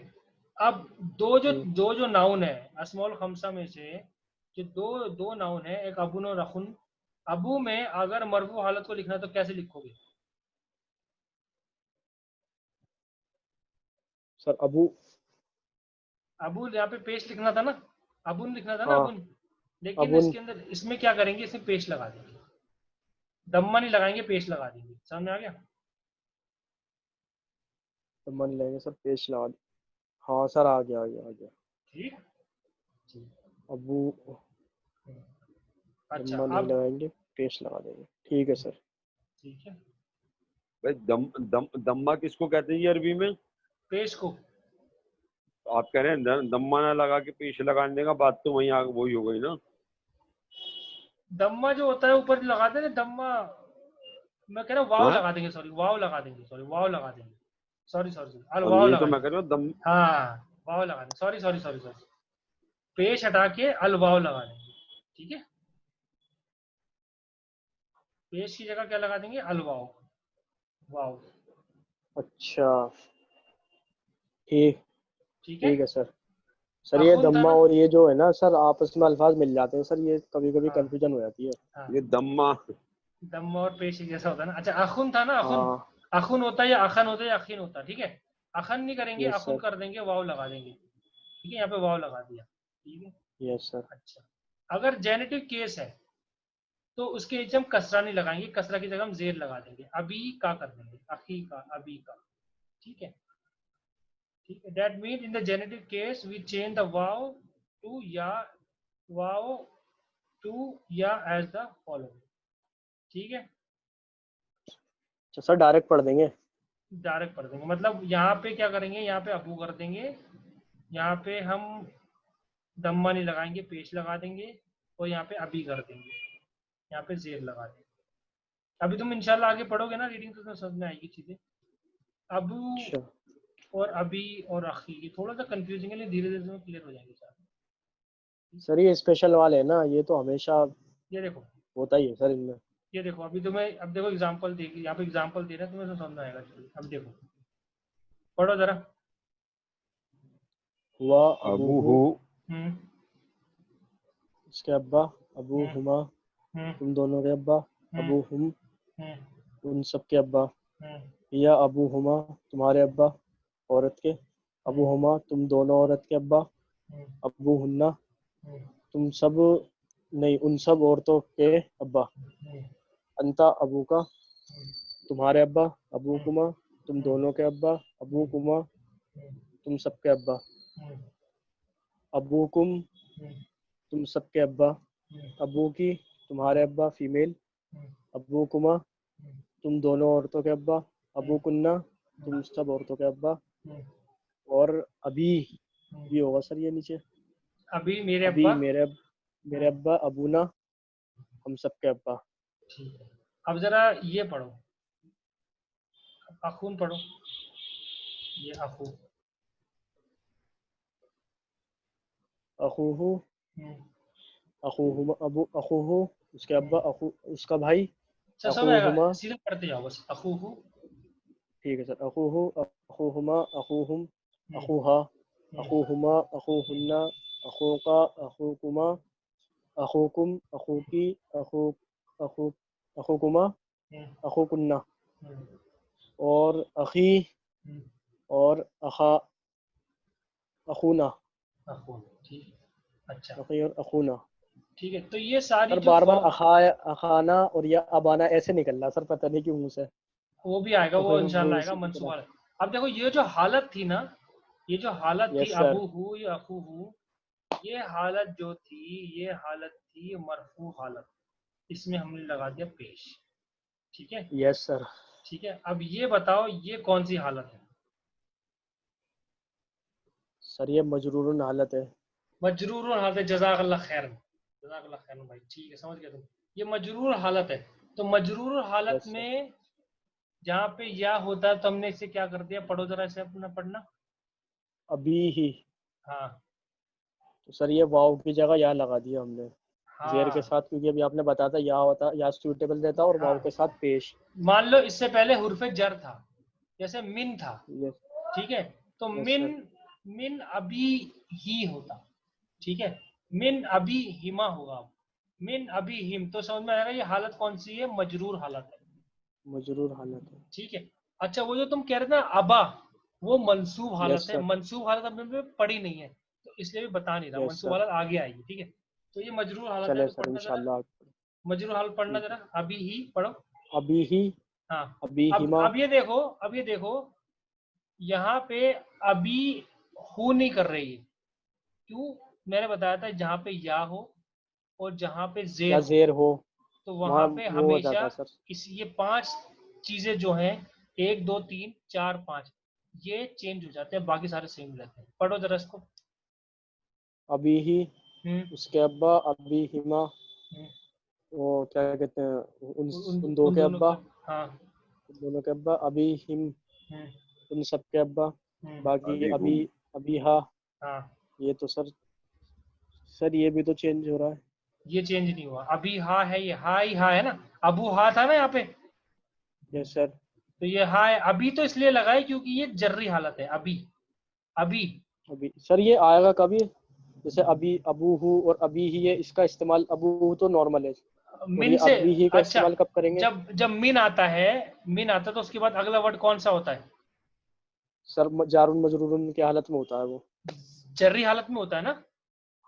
Speaker 1: अब
Speaker 2: जी
Speaker 1: दो जो नाउन है अस्माउल खमसा में से, जो दो दो नाउन है, एक अबुन और अखुन। अबू में अगर मरफू हालत को लिखना है तो कैसे लिखोगे।
Speaker 2: सर अबू।
Speaker 1: अबू यहाँ पे पेश लिखना था ना, अबुन लिखना था ना,
Speaker 2: हाँ
Speaker 1: अबुन। लेकिन
Speaker 2: अबुन।
Speaker 1: इसके अंदर इसमें क्या करेंगे, इसमें पेश लगा देंगे। दम्मा नहीं लगाएंगे, पेश लगा देंगे। समझ में आ गया।
Speaker 2: तो मन लेंगे सर, पेश लगा दे। हाँ सर आ गया आ गया आ गया।
Speaker 1: ठीक, ठीक।
Speaker 2: अबू।
Speaker 1: अच्छा
Speaker 2: दम्मा नहीं
Speaker 1: अब,
Speaker 2: लगाएंगे, पेश लगा देंगे। ठीक है सर।
Speaker 1: ठीक है,
Speaker 3: भाई दम्मा किसको कहते हैं ये अरबी में?
Speaker 1: पेश को।
Speaker 3: आप कह रहे हैं दम्मा ना लगा के पीछे लगाने का, बात तो वही वही हो गई ना।
Speaker 1: दम्मा जो होता है ऊपर लगाते हैं ना, दम्मा। मैं कह रहा हूँ वाव
Speaker 3: हाँ
Speaker 1: लगा देंगे, सॉरी वाव लगा देंगे, सॉरी वाव लगा देंगे। सॉरी सॉरी सॉरी, अल
Speaker 3: और
Speaker 1: वाव
Speaker 3: यही तो मैं
Speaker 1: लगाएंगे।
Speaker 3: कह रहा हूँ दम।
Speaker 1: हाँ वाव लगा देंगे, सॉरी सॉरी सॉरी सॉरी। पेश हटा के अल वाव लगा देंगे, ठीक है। पेश की जगह क्या लगा देंगे, अल वाव, वाव।
Speaker 2: अच्छा ठीक।
Speaker 1: ठीक है।
Speaker 2: ठीक है सर। सर ये
Speaker 1: अखुन था
Speaker 2: दम्मा
Speaker 1: ना।
Speaker 2: और ये जो है ना सर आपस में अल्फाज मिल जाते हैं सर, ये कभी कभी
Speaker 1: हाँ
Speaker 2: कंफ्यूजन हो जाती है।
Speaker 1: हाँ,
Speaker 3: ये दम्मा।
Speaker 1: दम और पेश जैसा होता है ना। अच्छा अखुन था ना, अखुन।
Speaker 2: हाँ
Speaker 1: अखुन होता है या अखन होता है या अखीन होता है, ठीक है। अखन नहीं करेंगे,
Speaker 2: यस
Speaker 1: अखुन
Speaker 2: सर।
Speaker 1: कर देंगे, वाव लगा देंगे, ठीक है, यहाँ पे वाव लगा दिया, ठीक है।
Speaker 2: Yes sir.
Speaker 1: अच्छा, अगर जेनेटिव केस है तो उसके नीचे हम कसरा नहीं लगाएंगे, कसरा की जगह हम जेर लगा देंगे, अभी का कर देंगे, अखी का, अभी का, ठीक है। ठीक है, that mean in the genitive case we change the वाव टू या, वाव टू या एज द फॉलोइंग, ठीक है।
Speaker 2: अच्छा सर डायरेक्ट पढ़ देंगे।
Speaker 1: डायरेक्ट पढ़ देंगे, मतलब यहाँ पे क्या करेंगे, यहाँ पे अबू कर देंगे, यहाँ पे हम दम्मा नहीं लगाएंगे, पेश लगा देंगे, और यहाँ पे अभी कर देंगे, यहाँ पे जेर लगा देंगे। अभी तुम इंशाल्लाह आगे पढ़ोगे ना रीडिंग, तो तुम्हें समझ में आएगी चीजें। अबू
Speaker 2: अच्छा
Speaker 1: और अभी और अखी, ये थोड़ा सा कंफ्यूजिंग है, लेकिन धीरे धीरे तुम्हें क्लियर हो जाएंगे सारे।
Speaker 2: सर ये स्पेशल वाले है ना, ये तो हमेशा
Speaker 1: ये देखो,
Speaker 2: होता ही है सर इनमें।
Speaker 1: ये देखो, अभी तुम्हें, अब देखो एग्जांपल देगी, यहाँ पे एग्जांपल दे रहा है, तुम्हें तो समझ में आएगा। चलिए अब देखो, पढ़ो जरा।
Speaker 2: हुआ
Speaker 3: अबू
Speaker 2: अबूहु,
Speaker 3: हु।
Speaker 1: हम्म
Speaker 2: उसके अब्बा, अबू
Speaker 1: हम्म
Speaker 2: हुमा,
Speaker 1: हम्म
Speaker 2: तुम दोनों के अब्बा,
Speaker 1: हम्म
Speaker 2: अबू हुम,
Speaker 1: हम्म
Speaker 2: उन सब के अब्बा,
Speaker 1: हम्म
Speaker 2: या अबू हुमा, तुम्हारे अब्बा, औरत के, अबू
Speaker 1: हम्म
Speaker 2: हुमा, तुम दोनों औरत के अब्बा,
Speaker 1: हम्म
Speaker 2: अबू हुन्ना,
Speaker 1: हम्म
Speaker 2: तुम सब, नहीं उन सब औरतों के अब्बा,
Speaker 1: हम्म
Speaker 2: अंता अबू का, तुम्हारे अब्बा, अबू
Speaker 1: हम्म
Speaker 2: कुमा, तुम
Speaker 1: हम्म
Speaker 2: दोनों के अब्बा, अबू कुमा,
Speaker 1: हम्म
Speaker 2: तुम सब के अब्बा,
Speaker 1: हम्म
Speaker 2: अबू कुम,
Speaker 1: हम्म
Speaker 2: तुम सब के अब्बा,
Speaker 1: हम्म
Speaker 2: अबू की, तुम्हारे अब्बा फीमेल,
Speaker 1: हम्म
Speaker 2: अबू कुमा, तुम दोनों औरतों के अब्बा, अबू कुन्ना, तुम सब औरतों के अब्बा,
Speaker 1: हम्म
Speaker 2: और अभी
Speaker 1: हम्म।
Speaker 2: भी होगा सर ये नीचे,
Speaker 1: अभी मेरे
Speaker 2: अभी
Speaker 1: अब्बा।
Speaker 2: मेरे अब्बा, अबूना, हम सब के अब्बा।
Speaker 1: ठीक है, अब जरा ये पढ़ो, अखून पढ़ो, ये अखू।
Speaker 2: अखूहु,
Speaker 1: हम्म
Speaker 2: अखूहुमा, अबू अखूहु, उसके अब्बा, अखू उसका भाई,
Speaker 1: सर समझ आएगा,
Speaker 2: अखूहुमा,
Speaker 1: सीधे पढ़ते जाओ बस, अखू हूँ।
Speaker 2: ठीक है सर, अखूहु, अखूहुमा, अखूहुम,
Speaker 1: हम्म
Speaker 2: अखूहा,
Speaker 1: हम्म
Speaker 2: अखूहुमा, अखूहुन्ना, अखूका, अखूकुमा, अखूकुम, अखूकी, अखू अखू अखूकुमा,
Speaker 1: हम्म
Speaker 2: अखूकुन्ना,
Speaker 1: हम्म
Speaker 2: और अखी,
Speaker 1: हम्म,
Speaker 2: और अखा, अखूना,
Speaker 1: अखून, ठीक है। अच्छा,
Speaker 2: अखी और अखूना।
Speaker 1: ठीक है, तो ये सारी
Speaker 2: सर
Speaker 1: जो
Speaker 2: बार बार
Speaker 1: फॉर्म,
Speaker 2: अखा, अखाना और या अबाना ऐसे निकल रहा सर, पता नहीं क्यों मुंह से।
Speaker 1: वो भी आएगा,
Speaker 2: तो
Speaker 1: वो
Speaker 2: फिर
Speaker 1: इंशाल्लाह
Speaker 2: वो
Speaker 1: आएगा
Speaker 2: उसी की
Speaker 1: मंसूबा
Speaker 2: तरह।
Speaker 1: वाला। अब देखो ये जो हालत थी ना, ये जो हालत थी,
Speaker 2: यस सर।
Speaker 1: अबू हूँ या अखू हूँ, ये हालत जो थी, ये हालत थी मरफू हालत, इसमें हमने लगा दिया पेश, ठीक है।
Speaker 2: Yes sir.
Speaker 1: ठीक है, अब ये बताओ ये कौन सी हालत है।
Speaker 2: सर ये मजरूरन हालत है।
Speaker 1: मजरूर हालत है, जज़ाकल्लाह खैर, जज़ाकल्लाह खैर भाई, ठीक है समझ गया तुम। ये मजरूर हालत है, तो मजरूर हालत
Speaker 2: यस सर।
Speaker 1: में जहाँ पे या होता है तो हमने इसे क्या कर दिया, पढ़ो जरा इसे अपना पढ़ना।
Speaker 2: अभी ही,
Speaker 1: हाँ
Speaker 2: तो सर ये वाव की जगह या लगा दिया हमने जेर के
Speaker 1: हाँ
Speaker 2: साथ, क्योंकि अभी आपने बताया था या होता, या सूटेबल रहता और
Speaker 1: हाँ,
Speaker 2: वाव के साथ पेश।
Speaker 1: मान लो इससे पहले हुर्फे जर था, जैसे मिन था,
Speaker 2: यस।
Speaker 1: ठीक है, तो
Speaker 2: यस
Speaker 1: मिन,
Speaker 2: सर।
Speaker 1: मिन अभी ही होता, ठीक है, मिन अभी हिमा होगा, अब मिन अभी हिम, तो समझ में आएगा ये हालत कौन सी है, मजरूर हालत है,
Speaker 2: मजरूर हालत है।
Speaker 1: ठीक है। अच्छा वो जो तुम कह रहे थे ना अबा, वो मंसूब हालत
Speaker 2: यस
Speaker 1: है,
Speaker 2: सर।
Speaker 1: मंसूब हालत हमने पढ़ी नहीं है, तो इसलिए भी बता नहीं रहा,
Speaker 2: यस
Speaker 1: मंसूब
Speaker 2: सर।
Speaker 1: हालत आगे आएगी, ठीक है। तो ये मजरूर हालत है,
Speaker 2: चले
Speaker 1: तो
Speaker 2: सर
Speaker 1: पढ़ना जरा,
Speaker 2: इंशाल्लाह।
Speaker 1: मजरूर हालत पढ़ना
Speaker 2: ठीक
Speaker 1: जरा,
Speaker 2: है।
Speaker 1: अभी ही पढ़ो।
Speaker 2: अभी ही,
Speaker 1: हाँ,
Speaker 2: अभी
Speaker 1: अब
Speaker 2: हिमा।
Speaker 1: अब ये देखो, अब ये देखो, यहाँ पे अभी हु नहीं कर रही है, क्यों, मैंने बताया था जहाँ पे या हो और जहाँ पे
Speaker 2: या
Speaker 1: जेर हो,
Speaker 2: जेर हो,
Speaker 1: तो
Speaker 2: वहाँ
Speaker 1: वहां पे
Speaker 2: वो हो
Speaker 1: हमेशा
Speaker 2: जाता सर।
Speaker 1: इस, ये पांच चीजें जो हैं, एक दो तीन चार पांच, ये चेंज हो जाते हैं, बाकी सारे सेम रहते हैं। पढ़ो जरा इसको।
Speaker 2: अभी ही,
Speaker 1: हम्म
Speaker 2: उसके अब्बा, अभी हिमा,
Speaker 1: हम्म,
Speaker 2: वो क्या कहते हैं,
Speaker 1: उन
Speaker 2: उन दो
Speaker 1: उन
Speaker 2: के
Speaker 1: दोनों
Speaker 2: अब्बा,
Speaker 1: के, हाँ,
Speaker 2: उन दोनों के अब्बा, अभी हिम,
Speaker 1: हम्म
Speaker 2: उन सब के अब्बा,
Speaker 1: हम्म,
Speaker 2: बाकी
Speaker 3: अभी
Speaker 2: अभी,
Speaker 3: हूँ।
Speaker 2: अभी हा।
Speaker 1: हाँ,
Speaker 2: ये तो सर, सर ये भी तो चेंज हो रहा है।
Speaker 1: ये चेंज नहीं हुआ, अभी हा है, ये हा ही हा है ना, अबू हा था ना यहाँ पे,
Speaker 2: यस सर।
Speaker 1: तो ये हा है, अभी तो इसलिए लगा है क्योंकि ये जर्री हालत है, अभी, अभी,
Speaker 2: अभी सर ये आएगा कभी, जैसे अभी अबू हु और अभी ही है, इसका इस्तेमाल अबू हु तो नॉर्मल है, और
Speaker 1: मिन
Speaker 2: ये
Speaker 1: से,
Speaker 2: अभी ही का
Speaker 1: अच्छा,
Speaker 2: इस्तेमाल कब करेंगे?
Speaker 1: जब जब मिन आता है, मिन आता है तो उसके बाद अगला वर्ड कौन सा होता है?
Speaker 2: सर जारुन मजरूरन की हालत में होता है वो।
Speaker 1: जर्री हालत में होता है ना?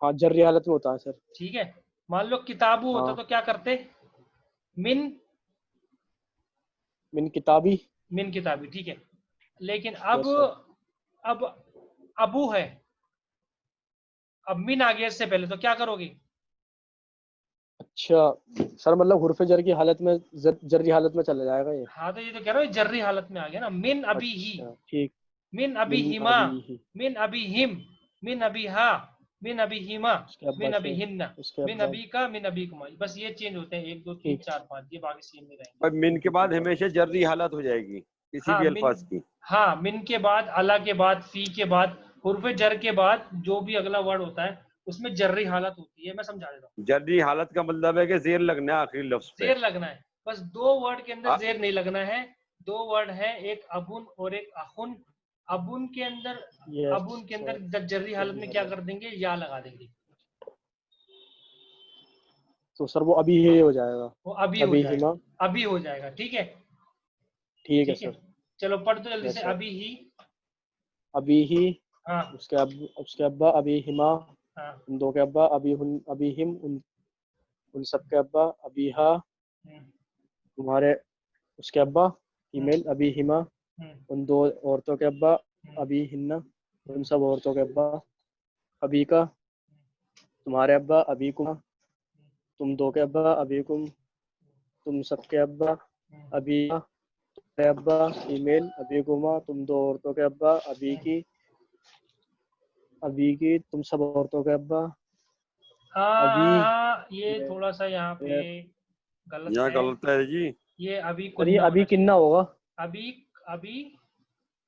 Speaker 2: हाँ जर्री हालत में होता है सर।
Speaker 1: ठीक है, मान लो किताबू होता
Speaker 2: हाँ
Speaker 1: तो क्या करते? मिन,
Speaker 2: मिन किताबी।
Speaker 1: मिन किताबी, ठीक है। लेकिन
Speaker 2: यस सर।
Speaker 1: अब अबू है, अब मिन आ गया इससे पहले, तो क्या करोगे?
Speaker 2: अच्छा सर, मतलब हुर्फ जर की हालत में जर्री हालत में चला जाएगा ये।
Speaker 1: हाँ तो ये तो कह रहा हूँ जर्री हालत में आ गया ना। मिन अभी ही,
Speaker 2: अच्छा ठीक।
Speaker 1: मिन अभी
Speaker 2: मिन
Speaker 1: हिमा,
Speaker 2: अभी ही।
Speaker 1: मिन अभी हिम, मिन अभी हा, मिन अभी हिमा,
Speaker 2: उसके
Speaker 1: मिन
Speaker 2: अब्बा
Speaker 1: अभी
Speaker 2: से।
Speaker 1: हिन्ना,
Speaker 2: उसके
Speaker 1: मिन
Speaker 2: अब्बा।
Speaker 1: अभी का, मिन अभी कुमा। बस ये चेंज होते हैं, 1 2 3
Speaker 2: ठीक।
Speaker 1: 4 5, ये बाकी सेम नहीं रहेंगे।
Speaker 3: और मिन के बाद हमेशा जर्री हालत हो जाएगी किसी
Speaker 1: हाँ
Speaker 3: भी
Speaker 1: मिन,
Speaker 3: अल्फाज की।
Speaker 1: हाँ मिन के बाद, अला के बाद, फी के बाद, हुर्फ जर के बाद जो भी अगला वर्ड होता है उसमें जर्री हालत होती है। मैं समझा देता हूँ।
Speaker 3: जर्री हालत का मतलब है कि जेर लगना है आखिरी लफ्ज पे।
Speaker 1: जेर लगना है, बस 2 वर्ड के अंदर
Speaker 3: आ,
Speaker 1: जेर नहीं लगना है। 2 वर्ड है, एक अबुन और एक अखुन। अबुन के अंदर,
Speaker 2: यस
Speaker 1: अबुन के
Speaker 2: सर।
Speaker 1: अंदर जर्री हालत में क्या कर देंगे? या लगा देंगे,
Speaker 2: तो सर वो अभी ही हो जाएगा।
Speaker 1: वो अभी हो
Speaker 2: अभी
Speaker 1: जाएगा,
Speaker 2: हिमा।
Speaker 1: अभी हो जाएगा। ठीक है,
Speaker 2: ठीक है
Speaker 1: ठीक है।
Speaker 2: सर।
Speaker 1: चलो पढ़ दो जल्दी
Speaker 2: यस
Speaker 1: से,
Speaker 2: सर।
Speaker 1: अभी ही।
Speaker 2: अभी ही।
Speaker 1: हाँ
Speaker 2: उसके अब्बा अभी हिमा।
Speaker 1: हाँ।
Speaker 2: उन दो के अब्बा अभी हुन अभी हिम उन उन सब के अब्बा अभी हा।
Speaker 1: हम्म,
Speaker 2: तुम्हारे उसके अब्बा
Speaker 1: हम्म,
Speaker 2: फीमेल अभी हिमा।
Speaker 1: हम्म,
Speaker 2: उन 2 औरतों के अब्बा
Speaker 1: हम्म,
Speaker 2: अभी हिन्ना। उन
Speaker 1: हम्म,
Speaker 2: सब औरतों के अब्बा अभी का। तुम्हारे अब्बा अभी कुमा। तुम 2 के अब्बा अभी कुम। तुम सब के अब्बा
Speaker 1: हम्म,
Speaker 2: अभी का। तुम्हारे अब्बा फीमेल अभी कुमा। तुम 2 औरतों के अब्बा अभी
Speaker 1: हम्म।
Speaker 2: की। अभी की तुम सब औरतों के अब्बा अभी।
Speaker 1: ये थोड़ा सा यहाँ पे गलत
Speaker 3: यहाँ
Speaker 1: है।
Speaker 3: गलत है जी।
Speaker 1: ये अभी
Speaker 2: सर ये
Speaker 1: कुन्ना
Speaker 2: अभी
Speaker 1: होना चाहिए।
Speaker 2: किन्ना होगा?
Speaker 1: अभी, अभी,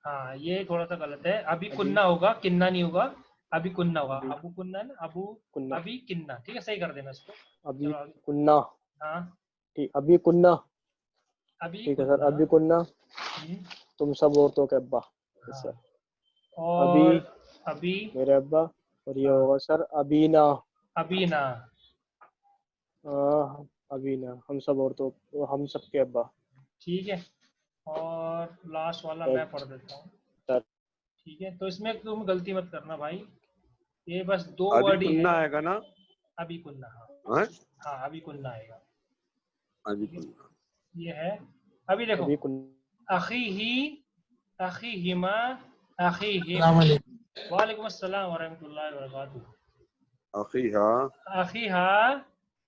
Speaker 1: हाँ ये थोड़ा सा गलत है। अभी
Speaker 2: अभी
Speaker 1: कुन्ना होगा, किन्ना नहीं होगा। अभी कुन्ना होगा,
Speaker 2: अभी
Speaker 1: अबू कुन्ना है ना, अबू,
Speaker 2: कुन्ना।
Speaker 1: अभी किन्ना। ठीक है, सही कर देना इसको।
Speaker 2: अभी
Speaker 1: चलो आगे।
Speaker 2: कुन्ना।
Speaker 1: हाँ,
Speaker 2: ठीक अभी कुन्ना।
Speaker 1: अभी
Speaker 2: ठीक है सर
Speaker 1: कुन्ना।
Speaker 2: अभी कुन्ना।
Speaker 1: हम्म,
Speaker 2: तुम सब औरतों के अब्बा। यस
Speaker 1: हाँ।
Speaker 2: सर। अभी
Speaker 1: और अभी,
Speaker 2: मेरे अब्बा। और ये
Speaker 1: हाँ,
Speaker 2: होगा सर अभी ना।
Speaker 1: अभी ना।
Speaker 2: अभी ना हम सब औरतों, हम सब के अब्बा।
Speaker 1: ठीक है, और लास्ट वाला मैं
Speaker 2: Correct,
Speaker 1: पढ़ देता हूँ।
Speaker 2: सर।
Speaker 1: ठीक है, तो इसमें तुम गलती मत करना भाई, ये बस 2
Speaker 3: अभी
Speaker 1: वर्ड ही
Speaker 3: कुन्ना
Speaker 1: है।
Speaker 3: आएगा ना?
Speaker 1: अभी कुन्ना, हाँ।
Speaker 3: हाँ?
Speaker 1: हाँ अभी कुन्ना आएगा।
Speaker 3: अभी
Speaker 1: ठीक है,
Speaker 3: कुन्ना।
Speaker 1: ये है। अभी देखो,
Speaker 2: अभी कुन्ना।
Speaker 1: अखी ही, अखी हिमा, अखी हिम।
Speaker 4: अस्सलाम वालेकुम।
Speaker 1: वालेकुम अस्सलाम वरहमतुल्लाहि वबरकातुहू।
Speaker 3: अखी हाँ।
Speaker 1: अखी हा,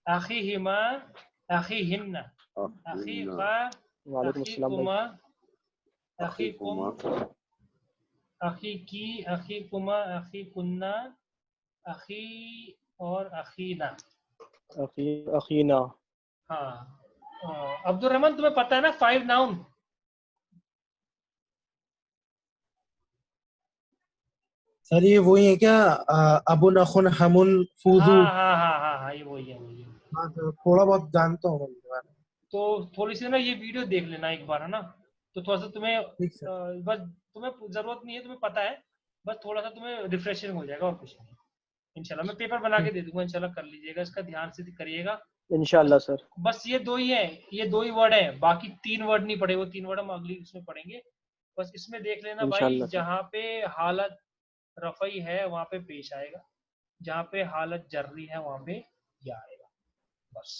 Speaker 1: अखी हिमा, अखी हिन्ना, अखी
Speaker 3: अखीना।
Speaker 1: का,
Speaker 2: वालेकुम
Speaker 1: अखी
Speaker 2: अस्सलाम भाई।
Speaker 1: कुमा,
Speaker 3: अखी
Speaker 1: अखी कुम,
Speaker 3: कुमा।
Speaker 1: अखी की, अखी कुमा, अखी कुन्ना, अखी और अखीना।
Speaker 2: अखी अखीना।
Speaker 1: हाँ, अब्दुल रहमान तुम्हें पता है ना 5 नाउन?
Speaker 4: सर ये वही है क्या? अबुन अखुन हमुन फूजू।
Speaker 1: हाँ हाँ हाँ हाँ हाँ, ये वही है, वही है।
Speaker 4: हाँ तो थोड़ा बहुत जानता हूँ मैं इनके बारे में।
Speaker 1: तो थोड़ी सी ना ये वीडियो देख लेना एक बार, है ना? तो थोड़ा सा तुम्हें
Speaker 4: ठीक सर।
Speaker 1: बस, तुम्हें जरूरत नहीं है, तुम्हें पता है। बस थोड़ा सा तुम्हें रिफ्रेशिंग हो जाएगा और कुछ नहीं। इंशाल्लाह मैं पेपर बना के
Speaker 4: ठीक।
Speaker 1: दे दूंगा, इंशाल्लाह कर लीजिएगा, इसका ध्यान से करिएगा।
Speaker 2: इंशाल्लाह
Speaker 1: बस,
Speaker 2: सर।
Speaker 1: बस ये 2 ही है, ये 2 ही वर्ड है, बाकी 3 वर्ड नहीं पढ़े, वो 3 वर्ड हम अगली इसमें पढ़ेंगे। बस इसमें देख लेना भाई,
Speaker 2: इंशाल्लाह सर।
Speaker 1: जहाँ पे हालत रफ़ई है वहाँ पे पेश आएगा, जहाँ पे हालत जर्री है वहाँ पे या आएगा। बस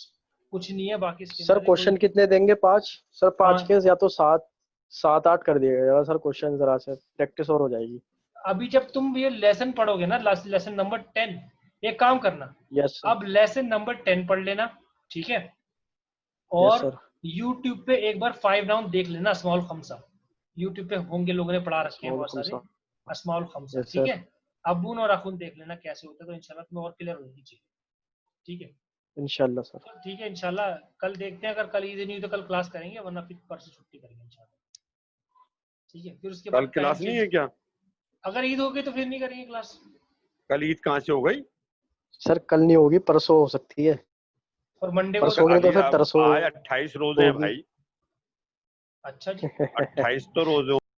Speaker 1: कुछ नहीं है बाकी इसके
Speaker 2: सर
Speaker 1: अंदर, ये कोई
Speaker 2: क्वेश्चन कितने देंगे? 5 सर? 5
Speaker 1: पाँच।
Speaker 2: के या तो 7 7 8 कर दिएगा सर, क्वेश्चन जरा से प्रैक्टिस और हो जाएगी।
Speaker 1: अभी जब तुम ये लेसन पढ़ोगे ना, लेसन नंबर 10, एक काम करना,
Speaker 2: यस सर।
Speaker 1: अब लेसन नंबर 10 पढ़ लेना, ठीक है?
Speaker 2: यस
Speaker 1: और
Speaker 2: सर।
Speaker 1: YouTube पे एक बार 5 नाउन देख लेना, स्मॉल खमसा। YouTube पे होंगे, लोगों ने पढ़ा रखे हैं
Speaker 2: स्मॉल
Speaker 1: बहुत सारे।
Speaker 2: खमसा।
Speaker 1: स्मॉल खमसा,
Speaker 2: यस
Speaker 1: ठीक
Speaker 2: सर।
Speaker 1: है? अबून और अखुन देख लेना कैसे होता है, तो इंशाल्लाह तुम्हें और क्लियर हो जाएगी चीजें। ठीक है,
Speaker 2: इंशाल्लाह सर।
Speaker 1: ठीक है, इंशाल्लाह कल देखते हैं, अगर कल ईद नहीं हुई तो कल क्लास करेंगे, वरना फिर परसों छुट्टी करेंगे इंशाल्लाह। ठीक है, फिर उसके
Speaker 3: कल
Speaker 1: बाद टाइम
Speaker 3: क्लास नहीं
Speaker 1: चेंज,
Speaker 3: है क्या?
Speaker 1: अगर ईद हो गई तो फिर नहीं करेंगे क्लास।
Speaker 3: कल ईद कहाँ से हो गई?
Speaker 2: सर कल नहीं होगी, परसों हो सकती है।
Speaker 1: और मंडे को
Speaker 2: परसों
Speaker 1: तो,
Speaker 2: नहीं तो
Speaker 3: अभी
Speaker 2: फिर
Speaker 3: अब
Speaker 2: तरसों
Speaker 3: आज 28 रोजे हैं
Speaker 2: होगी।
Speaker 3: भाई।
Speaker 1: अच्छा जी,
Speaker 3: 28 तो रोजे